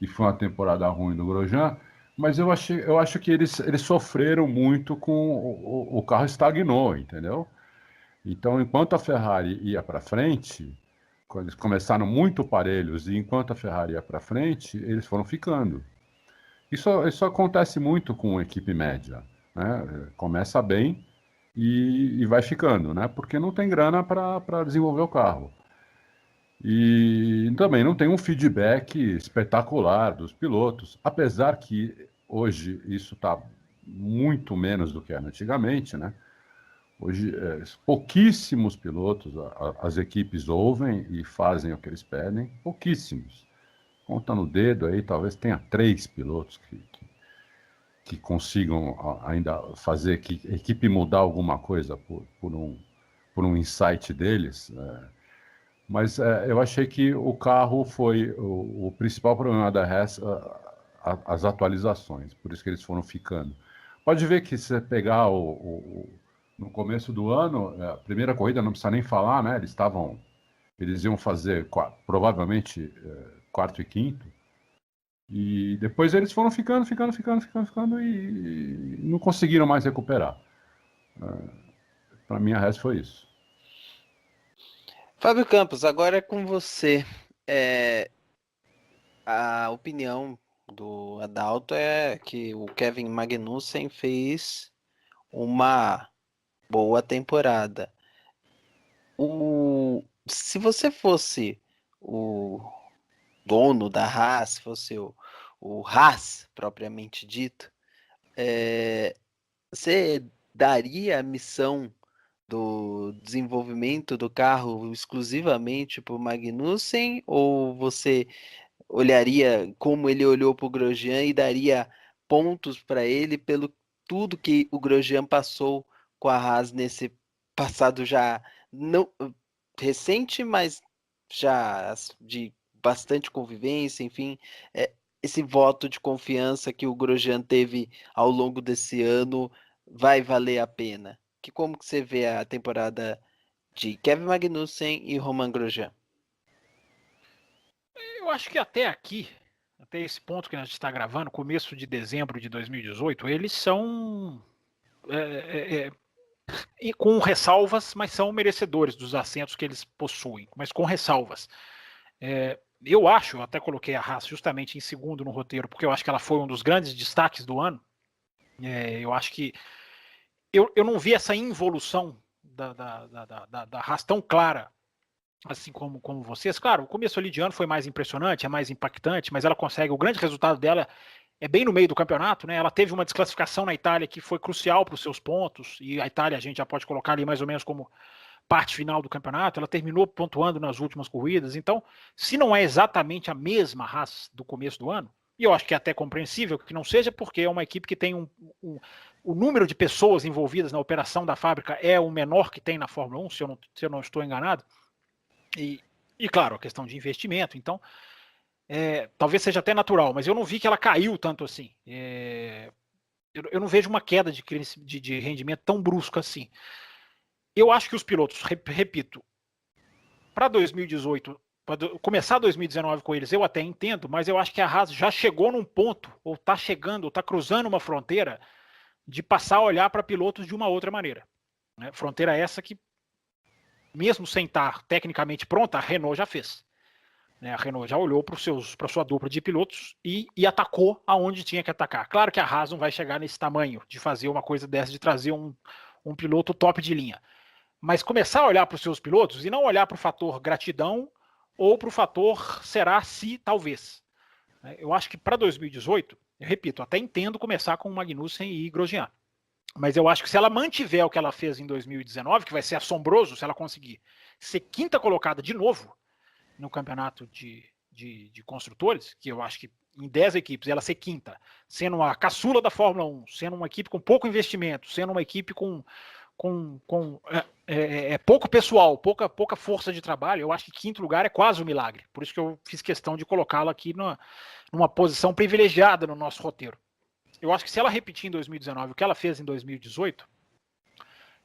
e foi uma temporada ruim do Grosjean, mas eu acho que eles sofreram muito com o carro estagnou, entendeu? Então, enquanto a Ferrari ia para frente, quando eles começaram muito parelhos e enquanto a Ferrari ia para frente, eles foram ficando. Isso acontece muito com equipe média, né? Começa bem e vai ficando, né? Porque não tem grana para desenvolver o carro. E também não tem um feedback espetacular dos pilotos, apesar que hoje isso está muito menos do que era antigamente, né? Hoje, pouquíssimos pilotos, as equipes ouvem e fazem o que eles pedem, pouquíssimos. Conta no dedo aí, talvez tenha 3 pilotos que consigam ainda fazer que a equipe mudar alguma coisa por um insight deles. Mas eu achei que o carro foi o principal problema da Haas, as atualizações, por isso que eles foram ficando. Pode ver que se você pegar no começo do ano, a primeira corrida não precisa nem falar, né? Eles iam fazer provavelmente quarto e quinto, e depois eles foram ficando e não conseguiram mais recuperar. Para mim a Haas foi isso. Fábio Campos, agora é com você. A opinião do Adalto é que o Kevin Magnussen fez uma boa temporada. Se você fosse o dono da Haas, fosse o Haas propriamente dito, você daria a missão do desenvolvimento do carro exclusivamente para o Magnussen, ou você olharia como ele olhou para o Grosjean e daria pontos para ele pelo tudo que o Grosjean passou com a Haas nesse passado já não recente, mas já de bastante convivência, enfim, esse voto de confiança que o Grosjean teve ao longo desse ano vai valer a pena? Como que você vê a temporada de Kevin Magnussen e Romain Grosjean? Eu acho que até aqui, até esse ponto que a gente está gravando, começo de dezembro de 2018, eles são com ressalvas, mas são merecedores dos assentos que eles possuem, mas com ressalvas. Eu acho, eu até coloquei a Haas justamente em segundo no roteiro, porque eu acho que ela foi um dos grandes destaques do ano. Eu acho que eu não vi essa involução da Haas tão clara assim como vocês. Claro, o começo ali de ano foi mais impressionante, é mais impactante, mas ela consegue, o grande resultado dela é bem no meio do campeonato, né? Ela teve uma desclassificação na Itália que foi crucial para os seus pontos, e a Itália a gente já pode colocar ali mais ou menos como parte final do campeonato. Ela terminou pontuando nas últimas corridas. Então, se não é exatamente a mesma Haas do começo do ano, e eu acho que é até compreensível que não seja, porque é uma equipe que tem o número de pessoas envolvidas na operação da fábrica é o menor que tem na Fórmula 1, se eu não estou enganado. E claro, a questão de investimento. Então, talvez seja até natural, mas eu não vi que ela caiu tanto assim. Eu não vejo uma queda de rendimento tão brusca assim. eu acho que os pilotos, repito, para 2018, para começar 2019 com eles, eu até entendo, mas eu acho que a Haas já chegou num ponto, ou está chegando, ou está cruzando uma fronteira de passar a olhar para pilotos de uma outra maneira. Né? Fronteira essa que, mesmo sem estar tecnicamente pronta, a Renault já fez. Né? A Renault já olhou para sua dupla de pilotos e atacou aonde tinha que atacar. Claro que a Haas não vai chegar nesse tamanho de fazer uma coisa dessa, de trazer um piloto top de linha. Mas começar a olhar para os seus pilotos e não olhar para o fator gratidão ou para o fator será se talvez. Eu acho que para 2018, eu repito, até entendo começar com o Magnussen e Grosjean. Mas eu acho que se ela mantiver o que ela fez em 2019, que vai ser assombroso se ela conseguir ser quinta colocada de novo no campeonato de construtores, que eu acho que em 10 equipes ela ser quinta, sendo a caçula da Fórmula 1, sendo uma equipe com pouco investimento, sendo uma equipe com pouco pessoal, pouca força de trabalho, eu acho que quinto lugar é quase um milagre. Por isso que eu fiz questão de colocá-la aqui numa posição privilegiada no nosso roteiro. Eu acho que se ela repetir em 2019 o que ela fez em 2018,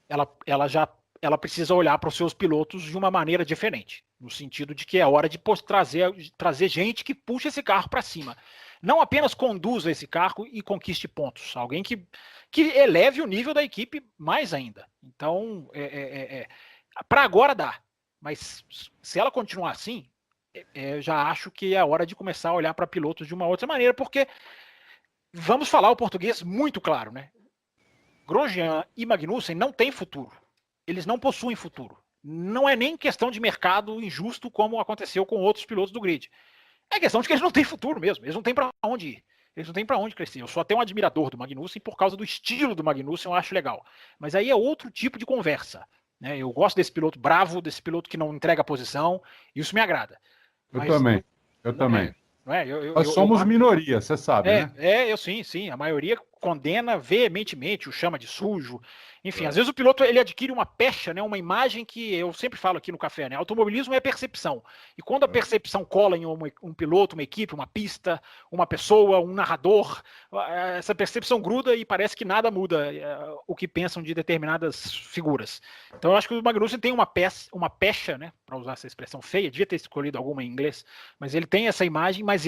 ela precisa olhar para os seus pilotos de uma maneira diferente, no sentido de que é hora de trazer gente que puxe esse carro para cima. Não apenas conduza esse carro e conquiste pontos. Alguém que eleve o nível da equipe mais ainda. Então, para agora dá. Mas se ela continuar assim, já acho que é hora de começar a olhar para pilotos de uma outra maneira, porque vamos falar o português muito claro, né? Grosjean e Magnussen não têm futuro. Eles não possuem futuro. Não é nem questão de mercado injusto como aconteceu com outros pilotos do grid. É questão de que eles não têm futuro mesmo. Eles não têm para onde ir. Eles não têm para onde crescer. Eu sou até um admirador do Magnussen por causa do estilo do Magnussen, eu acho legal. Mas aí é outro tipo de conversa. Né? Eu gosto desse piloto bravo, desse piloto que não entrega a posição. Isso me agrada. Eu também. Eu também. Nós somos minoria, você sabe, né? Eu sim. A maioria condena veementemente, o chama de sujo. Enfim, às vezes o piloto ele adquire uma pecha, né, uma imagem que eu sempre falo aqui no café, né? Automobilismo é percepção. E quando a percepção cola em um piloto, uma equipe, uma pista, uma pessoa, um narrador, essa percepção gruda e parece que nada muda o que pensam de determinadas figuras. Então eu acho que o Magnussen tem uma pecha, né, para usar essa expressão feia, devia ter escolhido alguma em inglês, mas ele tem essa imagem, mas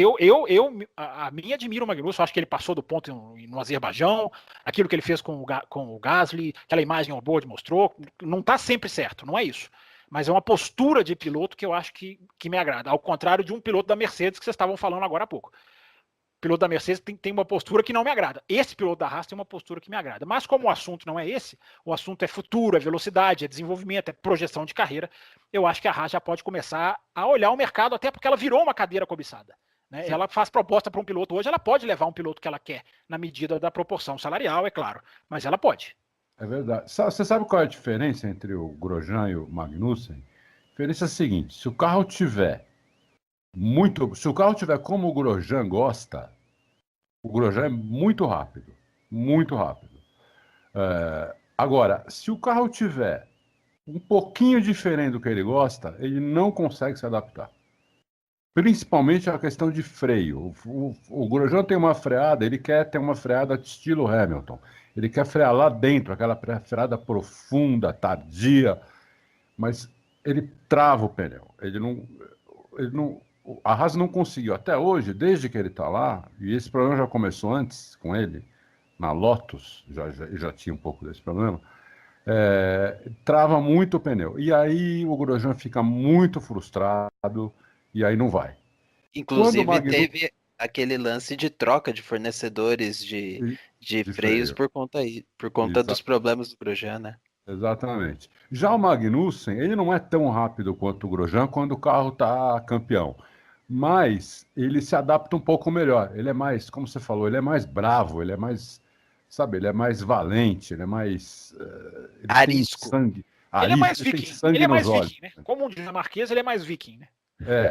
a mim admiro o Magnussen, eu acho que ele passou do ponto no Azerbaijão, aquilo que ele fez com o Gasly, aquela imagem o Board mostrou, não está sempre certo, não é isso. Mas é uma postura de piloto que eu acho que me agrada, ao contrário de um piloto da Mercedes que vocês estavam falando agora há pouco. O piloto da Mercedes tem uma postura que não me agrada. Esse piloto da Haas tem uma postura que me agrada. Mas como o assunto não é esse, o assunto é futuro, é velocidade, é desenvolvimento, é projeção de carreira, eu acho que a Haas já pode começar a olhar o mercado, até porque ela virou uma cadeira cobiçada. Né? Ela faz proposta para um piloto hoje, ela pode levar um piloto que ela quer, na medida da proporção salarial, é claro, mas ela pode. É verdade. Você sabe qual é a diferença entre o Grosjean e o Magnussen? A diferença é a seguinte: se o carro tiver como o Grosjean gosta, o Grosjean é muito rápido. Muito rápido. Agora, se o carro tiver um pouquinho diferente do que ele gosta, ele não consegue se adaptar. Principalmente a questão de freio. O Grosjean tem uma freada, ele quer ter uma freada de estilo Hamilton. Ele quer frear lá dentro, aquela freada profunda, tardia, mas ele trava o pneu. A Haas não conseguiu, até hoje, desde que ele está lá, e esse problema já começou antes com ele, na Lotus, já tinha um pouco desse problema, trava muito o pneu. E aí o Grosjean fica muito frustrado, e aí não vai. Inclusive teve aquele lance de troca de fornecedores de freios por conta dos problemas do Grosjean, né? Exatamente. Já o Magnussen, ele não é tão rápido quanto o Grosjean quando o carro está campeão, mas ele se adapta um pouco melhor. Ele é mais, como você falou, ele é mais bravo, ele é mais, sabe, ele é mais valente, ele é mais... ele arisco. Tem sangue. Ele é mais viking. Ele é mais viking, né? Olhos. Como um dinamarquês, ele é mais viking, né?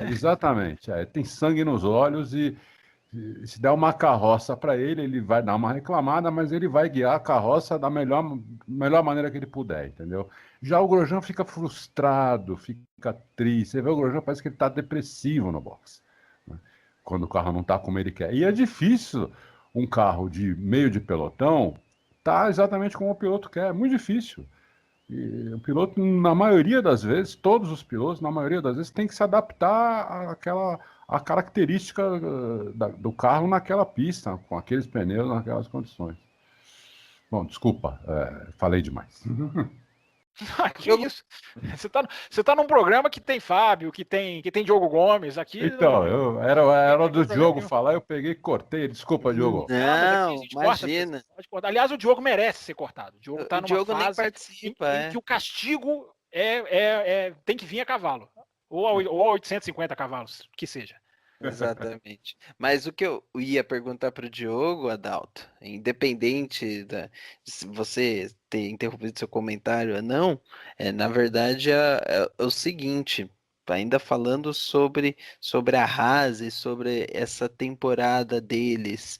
Exatamente. Tem sangue nos olhos e se der uma carroça para ele vai dar uma reclamada, mas ele vai guiar a carroça da melhor maneira que ele puder, entendeu? Já o Grosjean fica frustrado, fica triste. Você vê o Grosjean, parece que ele está depressivo no box, né? Quando o carro não está como ele quer. E é difícil um carro de meio de pelotão tá exatamente como o piloto quer. É muito difícil. E o piloto, na maioria das vezes, todos os pilotos, na maioria das vezes, tem que se adaptar à característica do carro naquela pista, com aqueles pneus, naquelas condições. Bom, desculpa, falei demais. Ah, que isso? Você tá num programa que tem Fábio, que tem Diogo Gomes. Aqui Então, era do Diogo falar, eu peguei e cortei. Desculpa, Diogo. Mas aqui a Não, gente corta, imagina. pode cortar. Aliás, o Diogo merece ser cortado. O Diogo tá O numa Diogo nem fase participa, em que o castigo tem que vir a cavalo. Ou a 850 cavalos, que seja. Exatamente. Mas o que eu ia perguntar para o Diogo, Adalto, independente se você ter interrompido seu comentário ou não, na verdade é o seguinte, ainda falando sobre a Haas e sobre essa temporada deles,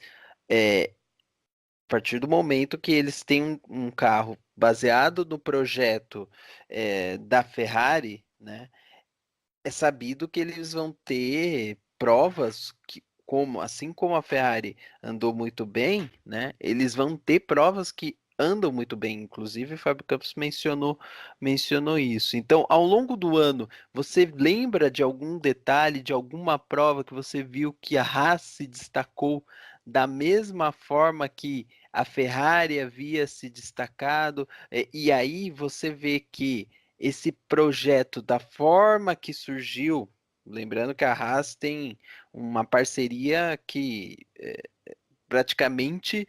a partir do momento que eles têm um carro baseado no projeto da Ferrari, né? É sabido que eles vão ter provas que, assim como a Ferrari andou muito bem, né? Eles vão ter provas que andam muito bem. Inclusive, o Fábio Campos mencionou isso. Então, ao longo do ano, você lembra de algum detalhe, de alguma prova que você viu que a Haas se destacou da mesma forma que a Ferrari havia se destacado? E aí você vê que esse projeto, da forma que surgiu, lembrando que a Haas tem uma parceria que praticamente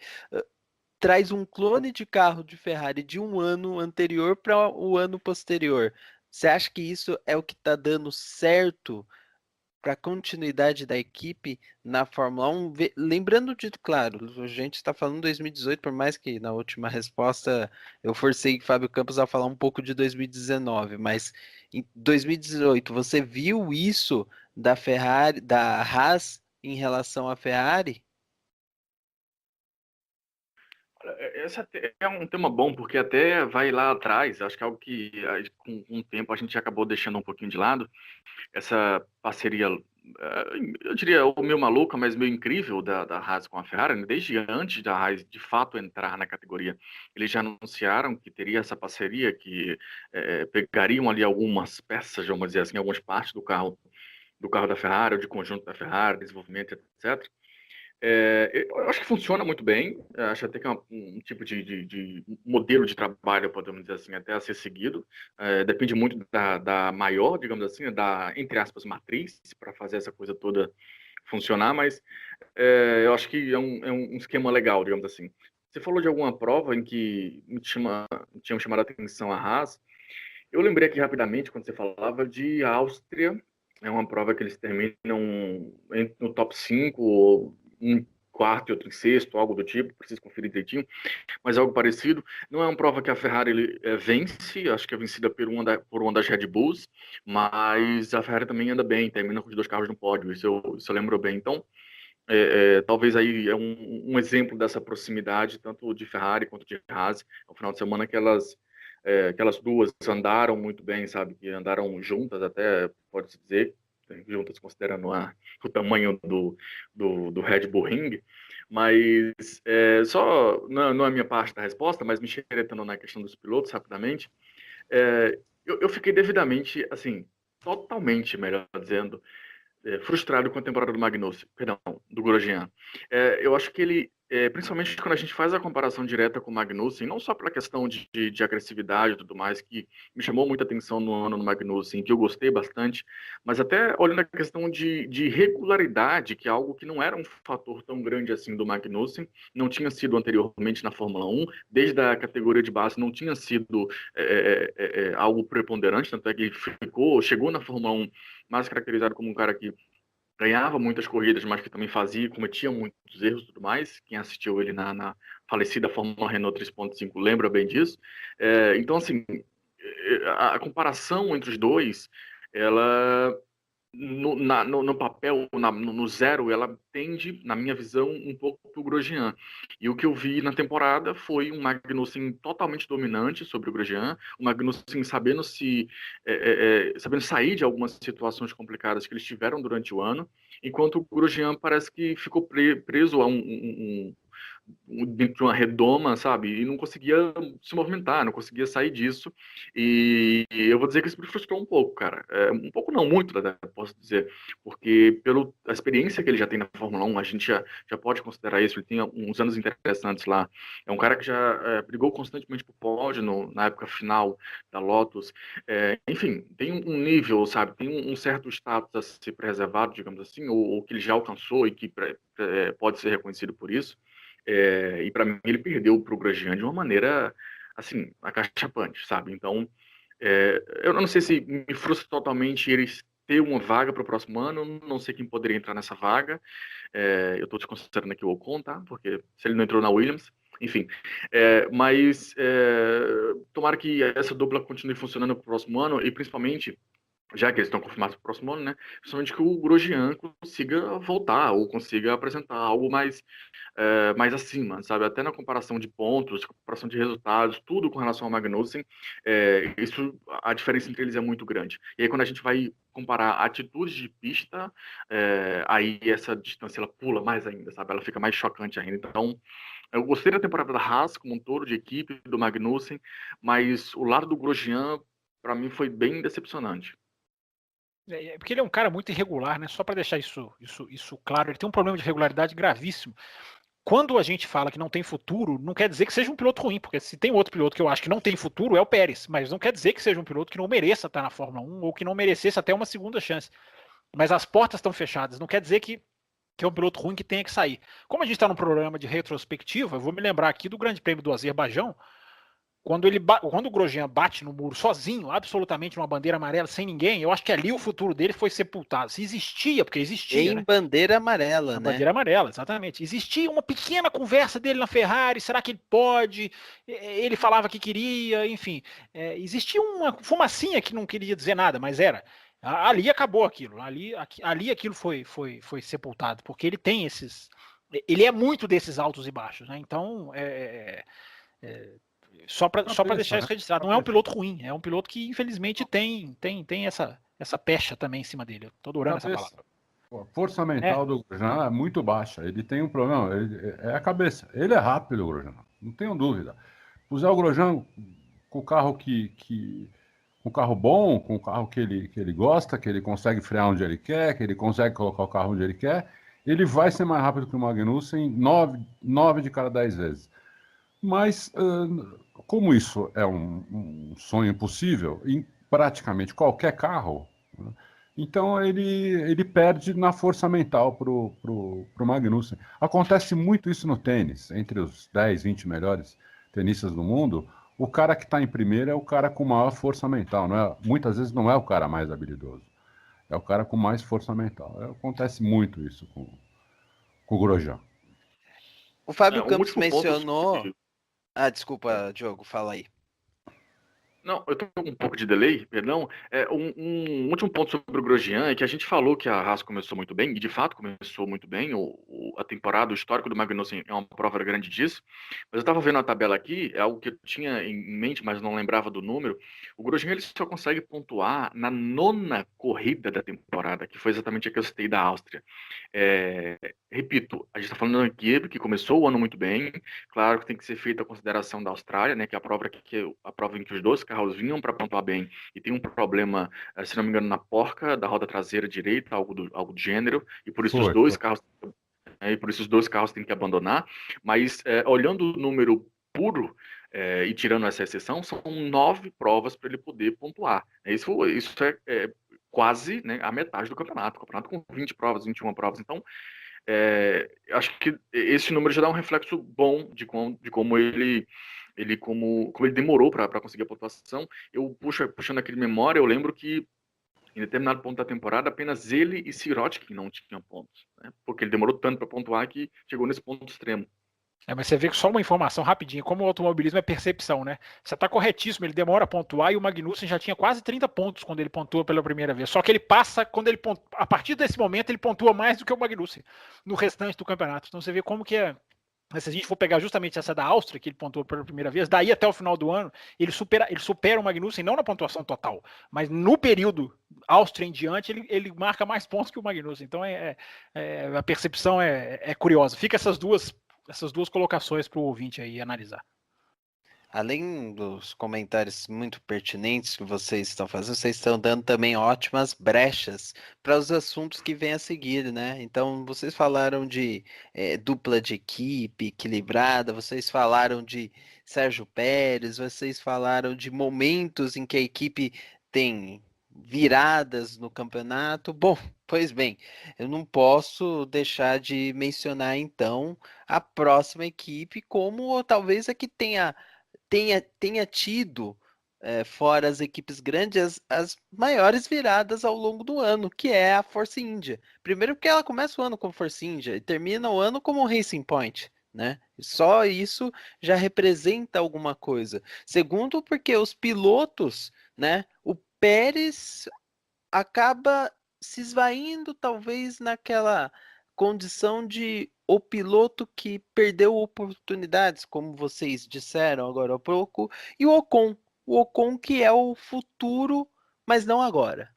traz um clone de carro de Ferrari de um ano anterior para o ano posterior. Você acha que isso é o que está dando certo para a continuidade da equipe na Fórmula 1? Lembrando de, claro, a gente está falando 2018, por mais que na última resposta eu forcei Fábio Campos a falar um pouco de 2019, mas em 2018 você viu isso da Ferrari, da Haas em relação à Ferrari? Esse é um tema bom, porque até vai lá atrás, acho que é algo que com o tempo a gente acabou deixando um pouquinho de lado, essa parceria, eu diria, o meio maluca, mas meio incrível da Haas com a Ferrari, né? Desde antes da Haas de fato entrar na categoria, eles já anunciaram que teria essa parceria, que pegariam ali algumas peças, vamos dizer assim, algumas partes do carro da Ferrari, ou de conjunto da Ferrari, desenvolvimento, etc. Eu acho que funciona muito bem. Acho até que é um tipo de modelo de trabalho, podemos dizer assim, até a ser seguido. Depende muito da maior, digamos assim, da, entre aspas, matriz, para fazer essa coisa toda funcionar, mas eu acho que é um esquema legal, digamos assim. Você falou de alguma prova em que tinha chamado a atenção a Haas. Eu lembrei aqui rapidamente, quando você falava de Áustria, é uma prova que eles terminam no top 5 ou um quarto e outro em sexto, algo do tipo, preciso conferir direitinho, mas algo parecido. Não é uma prova que a Ferrari vence, acho que é vencida por uma das Red Bulls, mas a Ferrari também anda bem, termina com os dois carros no pódio, isso eu lembro bem. Então, talvez aí é um exemplo dessa proximidade, tanto de Ferrari quanto de Haas. É um final de semana que aquelas duas andaram muito bem, sabe? Que andaram juntas, até pode-se dizer, juntas considerando o tamanho do Red Bull Ring. Mas só não é a minha parte da resposta, mas me xeretando na questão dos pilotos rapidamente, eu fiquei devidamente, assim, totalmente, melhor dizendo, frustrado com a temporada do Magnussen, perdão, do Grosjean. Eu acho que ele, principalmente quando a gente faz a comparação direta com o Magnussen, não só pela questão de agressividade e tudo mais, que me chamou muita atenção no ano do Magnussen, que eu gostei bastante, mas até olhando a questão de regularidade, que é algo que não era um fator tão grande assim do Magnussen, não tinha sido anteriormente na Fórmula 1, desde a categoria de base não tinha sido algo preponderante, tanto é que ele chegou na Fórmula 1 mais caracterizado como um cara que ganhava muitas corridas, mas que também cometia muitos erros e tudo mais. Quem assistiu ele na falecida Fórmula Renault 3.5 lembra bem disso. Então, assim, a comparação entre os dois, ela no papel, no zero, ela tende, na minha visão, um pouco para o Grosjean. E o que eu vi na temporada foi um Magnussen totalmente dominante sobre o Grosjean, o Magnussen sabendo sair de algumas situações complicadas que eles tiveram durante o ano, enquanto o Grosjean parece que ficou preso a dentro de uma redoma, sabe? E não conseguia se movimentar, não conseguia sair disso. E eu vou dizer que isso me frustrou um pouco, cara. Um pouco não, muito, né, posso dizer. Porque pela experiência que ele já tem na Fórmula 1, a gente já pode considerar isso. Ele tem uns anos interessantes lá. É um cara que já brigou constantemente por pódio na época final da Lotus. Enfim, tem um nível, sabe? Tem um certo status a ser preservado, digamos assim, ou que ele já alcançou e que pode ser reconhecido por isso. E para mim ele perdeu para o Grosjean de uma maneira, assim, acachapante, sabe? Então, eu não sei se me frustra totalmente ele ter uma vaga para o próximo ano, não sei quem poderia entrar nessa vaga. Eu estou desconsiderando aqui o Ocon, tá? Porque se ele não entrou na Williams, enfim. Mas tomara que essa dupla continue funcionando para o próximo ano e principalmente, já que eles estão confirmados para o próximo ano, né? Principalmente que o Grosjean consiga voltar ou consiga apresentar algo mais acima, sabe? Até na comparação de pontos, comparação de resultados, tudo com relação ao Magnussen, a diferença entre eles é muito grande. E aí quando a gente vai comparar atitudes de pista, aí essa distância ela pula mais ainda, sabe? Ela fica mais chocante ainda. Então, eu gostei da temporada da Haas como um todo, de equipe, do Magnussen, mas o lado do Grosjean, para mim, foi bem decepcionante. Porque ele é um cara muito irregular, né? Só para deixar isso claro, ele tem um problema de regularidade gravíssimo. Quando a gente fala que não tem futuro, não quer dizer que seja um piloto ruim, porque se tem outro piloto que eu acho que não tem futuro, é o Pérez, mas não quer dizer que seja um piloto que não mereça estar na Fórmula 1 ou que não merecesse até uma segunda chance. Mas as portas estão fechadas, não quer dizer que é um piloto ruim que tenha que sair. Como a gente está num programa de retrospectiva, eu vou me lembrar aqui do Grande Prêmio do Azerbaijão, quando o Grosjean bate no muro sozinho, absolutamente numa bandeira amarela, sem ninguém, eu acho que ali o futuro dele foi sepultado. Se existia, porque existia, Em né? bandeira amarela, Na né? bandeira amarela, exatamente. Existia uma pequena conversa dele na Ferrari, será que ele pode? Ele falava que queria, enfim. Existia uma fumacinha que não queria dizer nada, mas era. Ali acabou aquilo, ali aquilo foi sepultado, porque ele tem ele é muito desses altos e baixos, né? Então, só para deixar isso registrado, não é um piloto ruim, é um piloto que infelizmente tem essa pecha também em cima dele. Eu tô adorando essa palavra. A força mental do Grosjean é muito baixa. Ele tem um problema, é a cabeça. Ele é rápido, o Grosjean, não tenho dúvida. Usar o Grosjean com o carro com um carro bom, com um carro que ele gosta, que ele consegue frear onde ele quer, que ele consegue colocar o carro onde ele quer, ele vai ser mais rápido que o Magnussen 9 de cada 10 vezes. Mas, como isso é um sonho impossível, em praticamente qualquer carro, né, então ele perde na força mental pro Magnussen. Acontece muito isso no tênis, entre os 10, 20 melhores tenistas do mundo, o cara que está em primeiro é o cara com maior força mental, muitas vezes não é o cara mais habilidoso, é o cara com mais força mental. Acontece muito isso com o Grosjean. O Fábio Campos mencionou... desculpa, Diogo, fala aí. Não, eu tô com um pouco de delay, perdão. Um último ponto sobre o Grosjean é que a gente falou que a Haas começou muito bem, e de fato começou muito bem. A temporada, o histórico do Magnussen é uma prova grande disso. Mas eu estava vendo a tabela aqui, é algo que eu tinha em mente, mas não lembrava do número. O Grosjean ele só consegue pontuar na 9ª corrida da temporada, que foi exatamente a que eu citei da Áustria. Repito, a gente está falando de uma equipe que começou o ano muito bem. Claro que tem que ser feita a consideração da Austrália, né, que é a prova em que os dois carros vinham para pontuar bem e tem um problema, se não me engano, na porca da roda traseira direita, algo do gênero, e por isso os dois carros têm que abandonar. Mas olhando o número puro e tirando essa exceção, são 9 provas para ele poder pontuar. Isso é quase, né, a metade do campeonato. O campeonato com 20 provas, 21 provas. Então, acho que esse número já dá um reflexo bom de como ele demorou para conseguir a pontuação. Puxando aqui de memória, eu lembro que em determinado ponto da temporada apenas ele e Sirotkin não tinham pontos, né? Porque ele demorou tanto para pontuar que chegou nesse ponto extremo. Mas você vê que só uma informação rapidinho, como o automobilismo é percepção, né? Você está corretíssimo, ele demora a pontuar e o Magnussen já tinha quase 30 pontos quando ele pontua pela primeira vez. Só que ele passa, a partir desse momento, ele pontua mais do que o Magnussen no restante do campeonato. Então você vê como que é. Se a gente for pegar justamente essa da Áustria, que ele pontuou pela primeira vez, daí até o final do ano, ele supera o Magnussen, não na pontuação total, mas no período Áustria em diante, ele marca mais pontos que o Magnussen. Então a percepção é curiosa. Fica essas duas essas duas colocações para o ouvinte aí analisar. Além dos comentários muito pertinentes que vocês estão fazendo, vocês estão dando também ótimas brechas para os assuntos que vêm a seguir, né? Então, vocês falaram de dupla de equipe equilibrada, vocês falaram de Sérgio Pérez, vocês falaram de momentos em que a equipe tem viradas no campeonato. Bom, pois bem, eu não posso deixar de mencionar então a próxima equipe como talvez a que tenha tido, fora as equipes grandes, as maiores viradas ao longo do ano, que é a Force India. Primeiro porque ela começa o ano como Force India e termina o ano como Racing Point, né? Só isso já representa alguma coisa. Segundo, porque os pilotos, né? O Pérez acaba se esvaindo talvez naquela condição de o piloto que perdeu oportunidades, como vocês disseram agora há pouco, e o Ocon que é o futuro, mas não agora.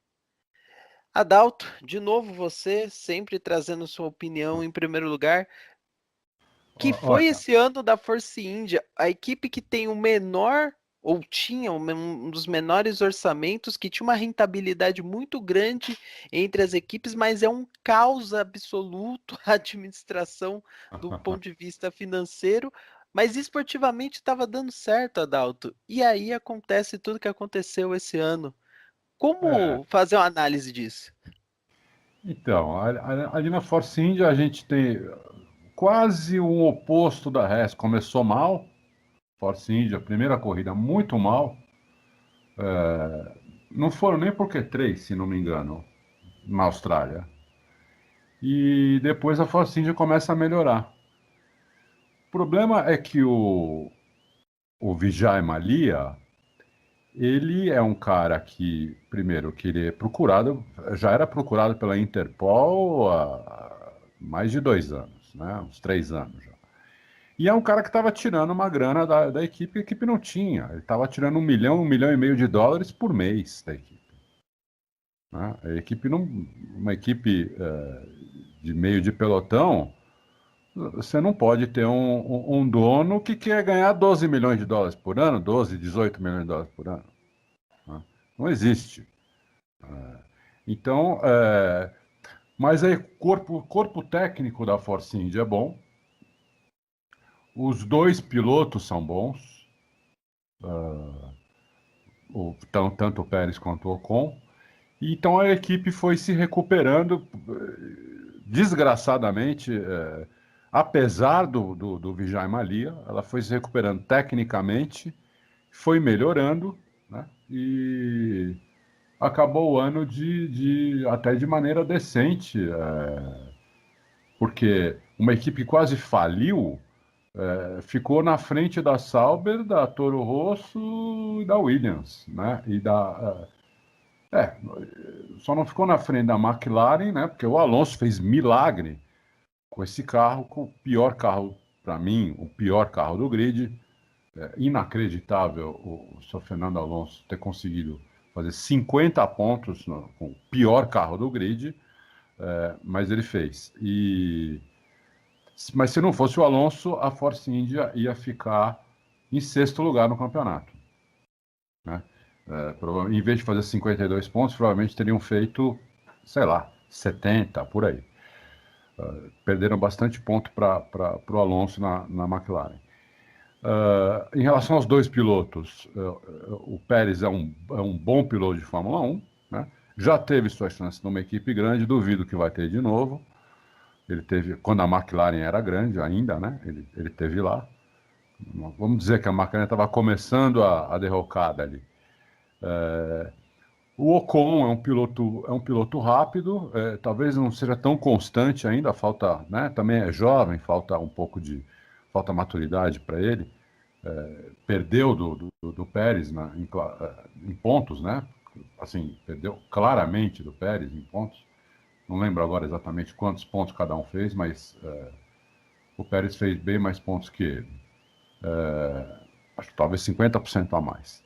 Adalto, de novo você, sempre trazendo sua opinião em primeiro lugar, que foi Olha, esse ano da Force India, a equipe que tem o menor, ou tinha um dos menores orçamentos, que tinha uma rentabilidade muito grande entre as equipes, mas é um caos absoluto a administração do ponto de vista financeiro, mas esportivamente estava dando certo, Adalto. E aí acontece tudo que aconteceu esse ano. é, Como fazer uma análise disso? então, ali na Force India a gente tem quase o oposto da Haas. Começou mal, Force India, primeira corrida muito mal. Não foram nem por Q3, se não me engano, na Austrália. E depois a Force India começa a melhorar. O problema é que o Vijay Mallya, ele é um cara que, primeiro, que ele é procurado, já era procurado pela Interpol há mais de 2 anos, né? Uns 3 anos já. E é um cara que estava tirando uma grana da equipe, a equipe não tinha. Ele estava tirando 1 milhão, 1,5 milhão de dólares por mês da equipe, né? A equipe não, uma equipe de meio de pelotão, você não pode ter um dono que quer ganhar 12 milhões de dólares por ano, 12, 18 milhões de dólares por ano, né? Não existe. Então, mas aí corpo técnico da Force India é bom. Os dois pilotos são bons, tanto o Pérez quanto o Ocon. Então a equipe foi se recuperando desgraçadamente, apesar do Vijay Mallya, ela foi se recuperando tecnicamente, foi melhorando, né? E acabou o ano até de maneira decente, porque uma equipe quase faliu, ficou na frente da Sauber, da Toro Rosso e da Williams, né? Só não ficou na frente da McLaren, né? Porque o Alonso fez milagre com esse carro, com o pior carro, para mim, o pior carro do grid. Inacreditável o Sr. Fernando Alonso ter conseguido fazer 50 pontos com o pior carro do grid, mas ele fez. Mas se não fosse o Alonso, a Force India ia ficar em sexto lugar no campeonato, né? Em vez de fazer 52 pontos, provavelmente teriam feito, sei lá, 70, por aí. Perderam bastante ponto para o Alonso na McLaren. Em relação aos dois pilotos, o Pérez é um bom piloto de Fórmula 1, né? Já teve sua chance numa equipe grande, duvido que vai ter de novo. Ele teve, quando a McLaren era grande ainda, né? Ele teve lá. Vamos dizer que a McLaren estava começando a derrocada ali. O Ocon é um piloto rápido, talvez não seja tão constante ainda, falta, né? Também é jovem, falta um pouco falta maturidade para ele. Perdeu do Pérez em pontos, né? Assim, perdeu claramente do Pérez em pontos. Não lembro agora exatamente quantos pontos cada um fez, mas o Pérez fez bem mais pontos que ele. Acho que talvez 50% a mais.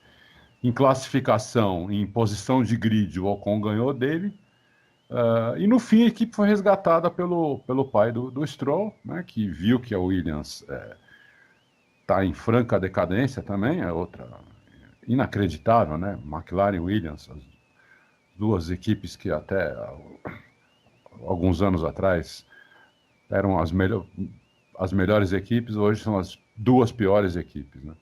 Em classificação, em posição de grid, o Ocon ganhou dele. E no fim a equipe foi resgatada pelo pai do Stroll, né, que viu que a Williams está em franca decadência também, é outra inacreditável, né? McLaren e Williams, as duas equipes que até alguns anos atrás eram as melhores equipes, hoje são as duas piores equipes, né?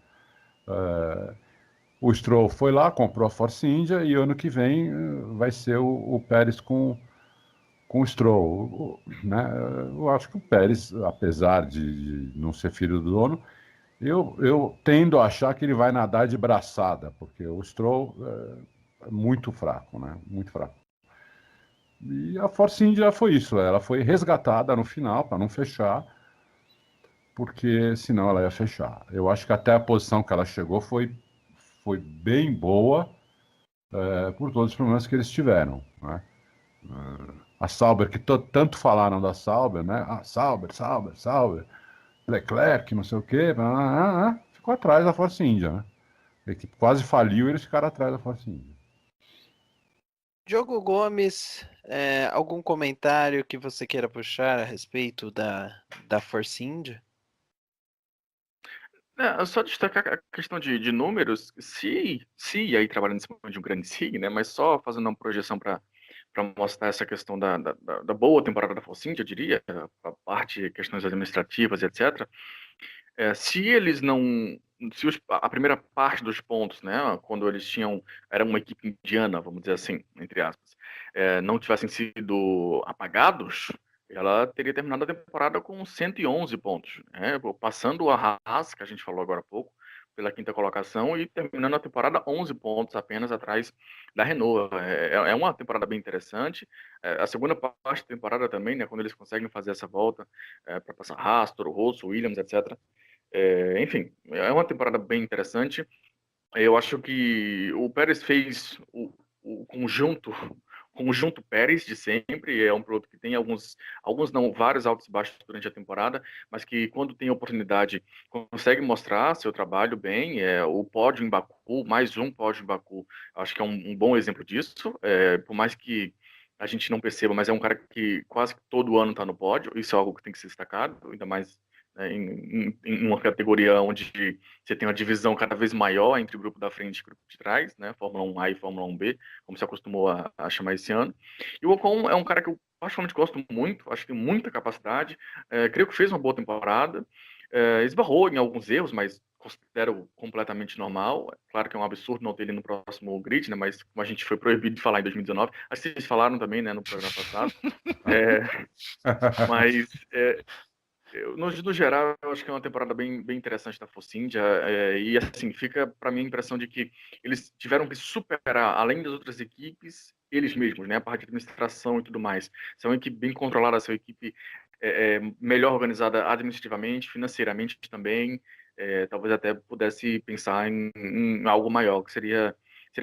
O Stroll foi lá, comprou a Force India e ano que vem vai ser o Pérez com o Stroll, né? Eu acho que o Pérez, apesar de não ser filho do dono, eu tendo a achar que ele vai nadar de braçada, porque o Stroll é muito fraco, né? Muito fraco. E a Force India foi isso, ela foi resgatada no final para não fechar, porque senão ela ia fechar. Eu acho que até a posição que ela chegou foi bem boa, por todos os problemas que eles tiveram, né? A Sauber, que tanto falaram da Sauber, né? Ah, Sauber, Leclerc, não sei o quê, ficou atrás da Force India, né? A equipe quase faliu e eles ficaram atrás da Force India. Diogo Gomes, algum comentário que você queira puxar a respeito da Force India? Só destacar a questão de números, se aí trabalhando em cima de um grande SIG, né, mas só fazendo uma projeção para mostrar essa questão da boa temporada da Force India, eu diria, a parte, questões administrativas, etc. Se eles não. A primeira parte dos pontos, né, quando eles era uma equipe indiana, vamos dizer assim, entre aspas, não tivessem sido apagados, ela teria terminado a temporada com 111 pontos, né, passando a Haas, que a gente falou agora há pouco, pela quinta colocação e terminando a temporada 11 pontos apenas atrás da Renault. É uma temporada bem interessante. A segunda parte da temporada também, né, quando eles conseguem fazer essa volta para passar Haas, Toro Rosso, Williams, etc. Enfim, é uma temporada bem interessante. Eu acho que o Pérez fez o conjunto Pérez de sempre. É um piloto que tem alguns não, vários altos e baixos durante a temporada, mas que quando tem oportunidade consegue mostrar seu trabalho bem. O pódio em Baku, mais um pódio em Baku, acho que é um bom exemplo disso. Por mais que a gente não perceba, mas é um cara que quase todo ano está no pódio. Isso é algo que tem que ser destacado, ainda mais em uma categoria onde você tem uma divisão cada vez maior entre o grupo da frente e o grupo de trás, né? Fórmula 1A e Fórmula 1B, como se acostumou a chamar esse ano. E o Ocon é um cara que eu particularmente gosto muito, acho que tem muita capacidade, creio que fez uma boa temporada, esbarrou em alguns erros, mas considero completamente normal. Claro que é um absurdo não ter ele no próximo grid, né? Mas como a gente foi proibido de falar em 2019, acho que vocês falaram também, né, no programa passado. Mas no geral, eu acho que é uma temporada bem, bem interessante da Force India, e assim, fica para mim a impressão de que eles tiveram que superar, além das outras equipes, eles mesmos, né, a parte de administração e tudo mais. São uma equipe bem controlada, são uma equipe melhor organizada administrativamente, financeiramente também, talvez até pudesse pensar em algo maior, que seria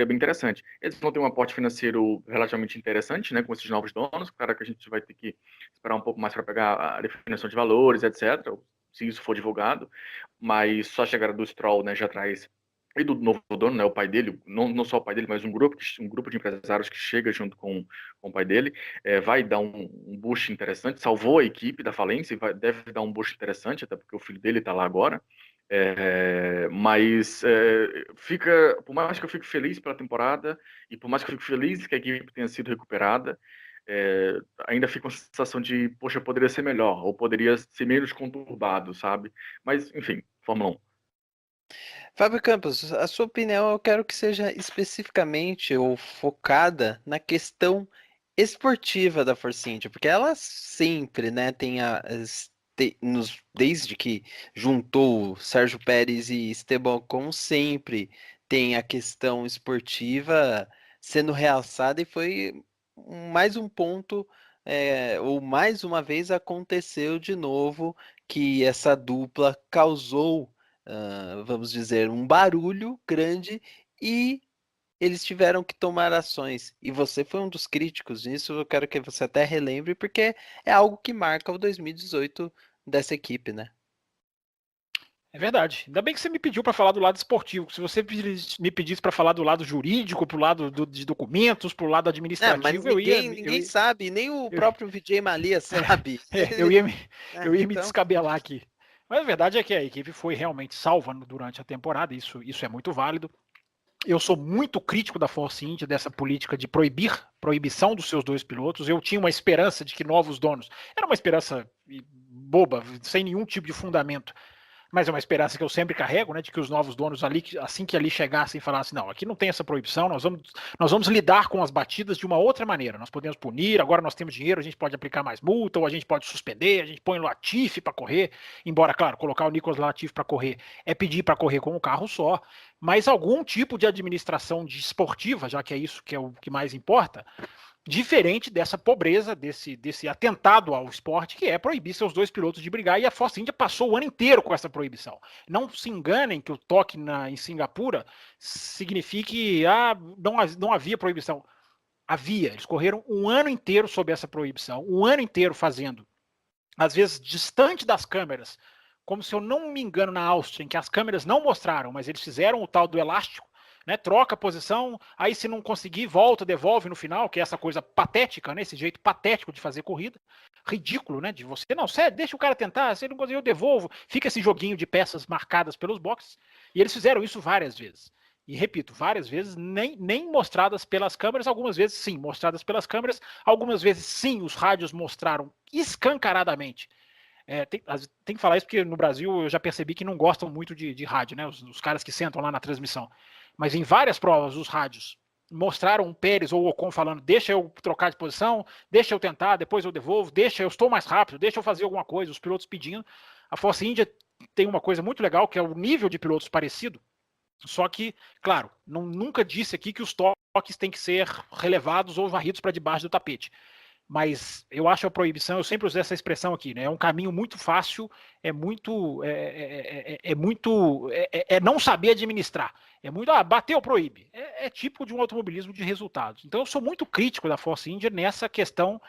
bem interessante. Eles vão ter um aporte financeiro relativamente interessante, né, com esses novos donos, claro que a gente vai ter que esperar um pouco mais para pegar a definição de valores, etc., se isso for divulgado, mas só a chegada do Stroll, né, já traz, e do novo dono, né, o pai dele, não só o pai dele, mas um grupo de empresários que chega junto com o pai dele, vai dar um boost interessante, salvou a equipe da falência e deve dar um boost interessante, até porque o filho dele está lá agora. Mas por mais que eu fique feliz pela temporada e por mais que eu fique feliz que a equipe tenha sido recuperada, ainda fica uma sensação de, poxa, poderia ser melhor ou poderia ser menos conturbado, sabe? Mas, enfim, Fórmula 1. Fábio Campos, a sua opinião eu quero que seja especificamente ou focada na questão esportiva da Force India, porque ela sempre, né, desde que juntou Sérgio Pérez e Esteban Ocon, sempre tem a questão esportiva sendo realçada e foi mais um ponto, ou mais uma vez aconteceu de novo que essa dupla causou, vamos dizer, um barulho grande e eles tiveram que tomar ações. E você foi um dos críticos nisso. Eu quero que você até relembre, porque é algo que marca o 2018 dessa equipe, né? É verdade. Ainda bem que você me pediu para falar do lado esportivo. Se você me pedisse para falar do lado jurídico, pro lado de documentos, pro lado Não, administrativo, mas ninguém sabe, nem o próprio VJ Malia sabe. eu ia me Então, descabelar aqui. Mas a verdade é que a equipe foi realmente salva durante a temporada, isso é muito válido. Eu sou muito crítico da Force India, dessa política de proibição dos seus 2 pilotos. Eu tinha uma esperança de que novos donos, era uma esperança boba, sem nenhum tipo de fundamento, mas é uma esperança que eu sempre carrego, né, de que os novos donos ali, assim que ali chegassem, falassem, não, aqui não tem essa proibição, nós vamos lidar com as batidas de uma outra maneira, nós podemos punir, agora nós temos dinheiro, a gente pode aplicar mais multa, ou a gente pode suspender, a gente põe o Latifi para correr, embora, claro, colocar o Nicolas Latifi para correr é pedir para correr com um carro só, mas algum tipo de administração esportiva, já que é isso que é o que mais importa, diferente dessa pobreza, desse atentado ao esporte, que é proibir seus 2 pilotos de brigar, e a Force India passou o ano inteiro com essa proibição. Não se enganem que o toque em Singapura signifique não havia proibição. Havia, eles correram um ano inteiro sob essa proibição, um ano inteiro fazendo, às vezes distante das câmeras, como se eu não me engano na Áustria, em que as câmeras não mostraram, mas eles fizeram o tal do elástico, né, troca a posição, aí se não conseguir, volta, devolve no final, que é essa coisa patética, né, esse jeito patético de fazer corrida, ridículo, né, de você, não, sério, deixa o cara tentar, se ele não conseguir eu devolvo, fica esse joguinho de peças marcadas pelos boxes, e eles fizeram isso várias vezes, e repito, várias vezes, nem mostradas pelas câmeras, algumas vezes sim, mostradas pelas câmeras, algumas vezes sim, os rádios mostraram escancaradamente. Tem que falar isso porque no Brasil eu já percebi que não gostam muito de rádio, né, os caras que sentam lá na transmissão. Mas em várias provas, os rádios mostraram o Pérez ou o Ocon falando, deixa eu trocar de posição, deixa eu tentar, depois eu devolvo, deixa eu estou mais rápido, deixa eu fazer alguma coisa, os pilotos pedindo. A Force India tem uma coisa muito legal, que é o nível de pilotos parecido, só que, claro, nunca disse aqui que os toques têm que ser relevados ou varridos para debaixo do tapete. Mas eu acho a proibição, eu sempre usei essa expressão aqui, né? É um caminho muito fácil, é não saber administrar. É muito, bateu, proíbe. É típico de um automobilismo de resultados. Então eu sou muito crítico da Force India nessa questão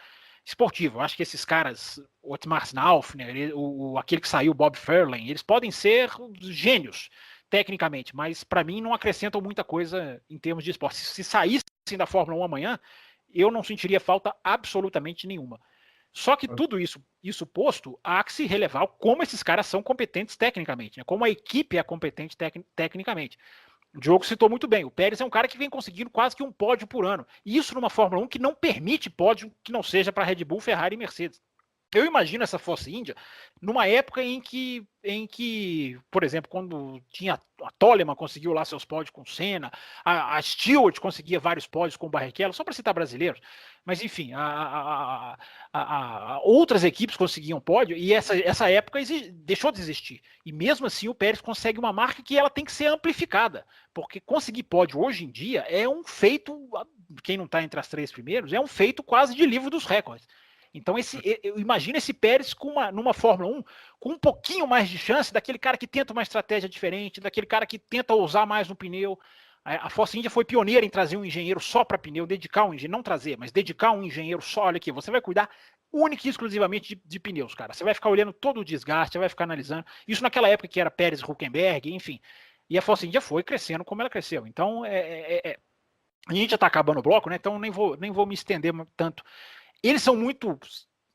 esportiva. Eu acho que esses caras, o Otmar Snaufner, aquele que saiu, Bob Furlan, eles podem ser gênios tecnicamente, mas para mim não acrescentam muita coisa em termos de esporte. Se saíssem da Fórmula 1 amanhã, eu não sentiria falta absolutamente nenhuma. Só que tudo isso posto, há que se relevar como esses caras são competentes tecnicamente, né? Como a equipe é competente tecnicamente. O Diogo citou muito bem, o Pérez é um cara que vem conseguindo quase que um pódio por ano. E isso numa Fórmula 1 que não permite pódio que não seja para Red Bull, Ferrari e Mercedes. Eu imagino essa Force India numa época em que, por exemplo, quando tinha a Toleman conseguiu lá seus pódios com Senna, a Stewart conseguia vários pódios com o Barrichello, só para citar brasileiros, mas enfim, outras equipes conseguiam pódio e essa época deixou de existir. E mesmo assim o Pérez consegue uma marca que ela tem que ser amplificada, porque conseguir pódio hoje em dia é um feito, quem não está entre as 3 primeiros, é um feito quase de livro dos recordes. Então, imagina esse Pérez numa Fórmula 1 com um pouquinho mais de chance daquele cara que tenta uma estratégia diferente, daquele cara que tenta ousar mais no pneu. A Force India foi pioneira em trazer um engenheiro só para pneu, dedicar um engenheiro, não trazer, mas dedicar um engenheiro só. Olha aqui, você vai cuidar única e exclusivamente de pneus, cara. Você vai ficar olhando todo o desgaste, você vai ficar analisando. Isso naquela época que era Pérez, Hülkenberg, enfim. E a Force India foi crescendo como ela cresceu. Então, a gente já está acabando o bloco, né? Então nem vou me estender tanto. Eles são muito,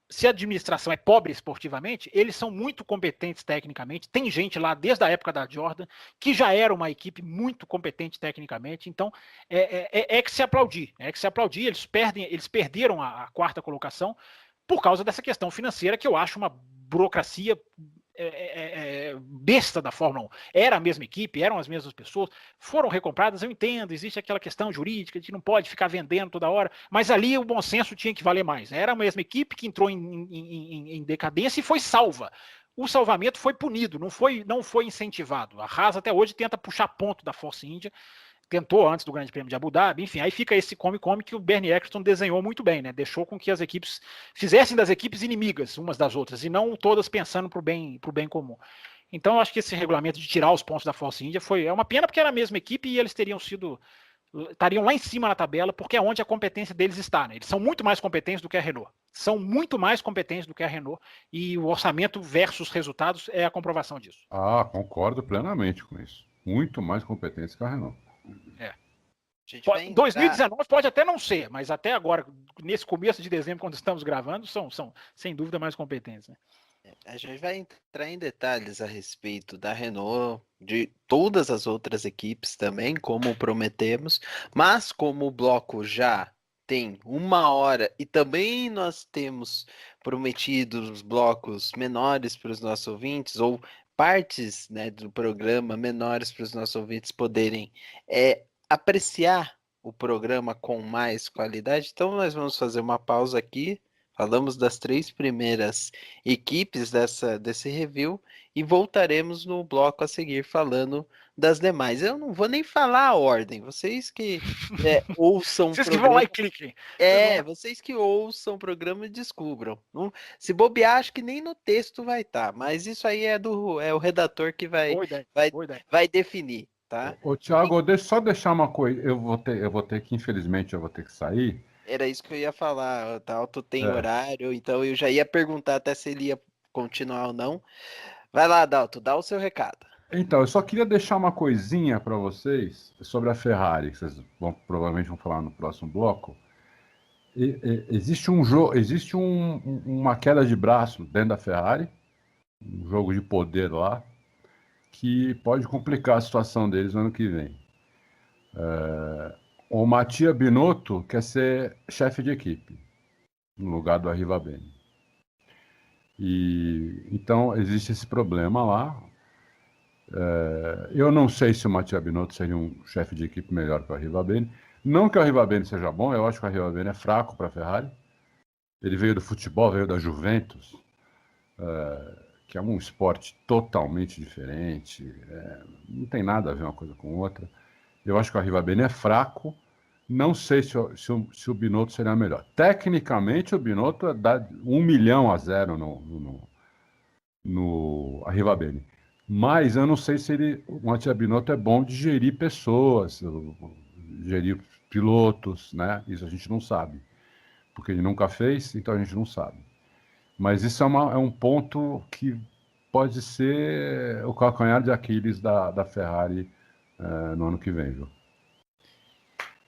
se a administração é pobre esportivamente, eles são muito competentes tecnicamente, tem gente lá desde a época da Jordan, que já era uma equipe muito competente tecnicamente, então que se aplaudir, eles perderam a 4ª colocação por causa dessa questão financeira, que eu acho uma burocracia besta da Fórmula 1. Era a mesma equipe, eram as mesmas pessoas, foram recompradas, eu entendo, existe aquela questão jurídica, a gente não pode ficar vendendo toda hora, mas ali o bom senso tinha que valer mais. Era a mesma equipe que entrou em decadência e foi salva. O salvamento foi punido, não foi incentivado. A Haas até hoje tenta puxar ponto da Force India, tentou antes do Grande Prêmio de Abu Dhabi, enfim, aí fica esse come-come que o Bernie Ecclestone desenhou muito bem, né? Deixou com que as equipes fizessem das equipes inimigas umas das outras, e não todas pensando pro bem comum. Então eu acho que esse regulamento de tirar os pontos da Force India é uma pena, porque era a mesma equipe e eles estariam lá em cima na tabela, porque é onde a competência deles está, né? Eles são muito mais competentes do que a Renault. são muito mais competentes do que a Renault, e o orçamento versus resultados é a comprovação disso. Ah, concordo plenamente com isso. Muito mais competentes que a Renault. É. 2019 pode até não ser, mas até agora, nesse começo de dezembro, quando estamos gravando, são sem dúvida mais competentes. Né? A gente vai entrar em detalhes a respeito da Renault, de todas as outras equipes também, como prometemos, mas como o bloco já tem 1 hora e também nós temos prometido os blocos menores para os nossos ouvintes, ou partes, né, do programa menores para os nossos ouvintes poderem apreciar o programa com mais qualidade, então nós vamos fazer uma pausa aqui. Falamos das 3 primeiras equipes desse review e voltaremos no bloco a seguir falando das demais. Eu não vou nem falar a ordem, vocês que ouçam Vocês o que vão lá programa. e cliquem. Vocês que ouçam o programa e descubram. Se bobear, acho que nem no texto vai estar, mas isso aí é o redator que Boa ideia. vai definir, tá? Ô, Thiago, deixa só deixar uma coisa. Eu vou ter que, infelizmente, eu vou ter que sair. Era isso que eu ia falar. O Dalton tem É. horário, então eu já ia perguntar até se ele ia continuar ou não. Vai lá, Dalton, dá o seu recado. Então, eu só queria deixar uma coisinha para vocês sobre a Ferrari, que vocês provavelmente vão falar no próximo bloco. Existe uma queda de braço dentro da Ferrari, um jogo de poder lá, que pode complicar a situação deles no ano que vem. O Mattia Binotto quer ser chefe de equipe, no lugar do Arrivabene. Então, existe esse problema lá. Eu não sei se o Mattia Binotto seria um chefe de equipe melhor que o Arrivabene. Não que o Arrivabene seja bom, eu acho que o Arrivabene é fraco para a Ferrari. Ele veio do futebol, veio da Juventus, que é um esporte totalmente diferente. Não tem nada a ver uma coisa com outra. Eu acho que o Arrivabene é fraco. Não sei se o Binotto seria melhor. Tecnicamente, o Binotto dá 1-0 no Arrivabene. Mas eu não sei se o Mattia Binotto é bom de gerir pessoas, gerir pilotos, né? Isso a gente não sabe. Porque ele nunca fez, então a gente não sabe. Mas isso é um ponto que pode ser o calcanhar de Aquiles da Ferrari no ano que vem, viu?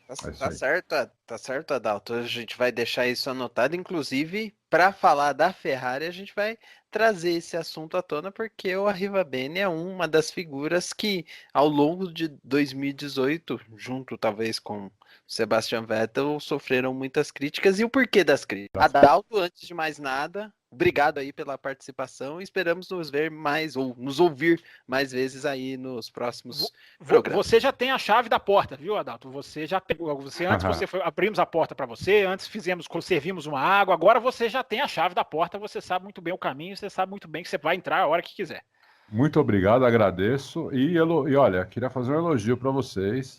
Tá certo, Adalto. A gente vai deixar isso anotado. Inclusive, para falar da Ferrari, a gente vai trazer esse assunto à tona, porque o Arrivabene é uma das figuras que, ao longo de 2018, junto talvez com Sebastian Vettel, sofreram muitas críticas. E o porquê das críticas? Adalto, antes de mais nada, obrigado aí pela participação. Esperamos nos ver mais, ou nos ouvir mais vezes aí nos próximos programas. Você já tem a chave da porta, viu, Adalto? Você já pegou. Abrimos a porta para você, antes servimos uma água, agora você já tem a chave da porta, você sabe muito bem o caminho, você sabe muito bem que você vai entrar a hora que quiser. Muito obrigado, agradeço. E olha, queria fazer um elogio para vocês.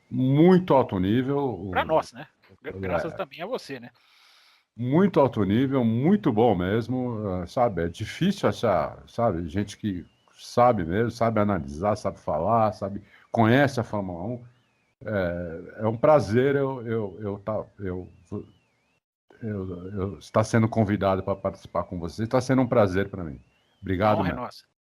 Muito alto nível. Para nós, né? Graças também a você, né? Muito alto nível, muito bom mesmo, sabe? É difícil achar, sabe? Gente que sabe mesmo, sabe analisar, sabe falar, conhece a Fórmula 1. É um prazer eu estar sendo convidado para participar com vocês. Está sendo um prazer para mim. Obrigado, A honra é mesmo. nossa.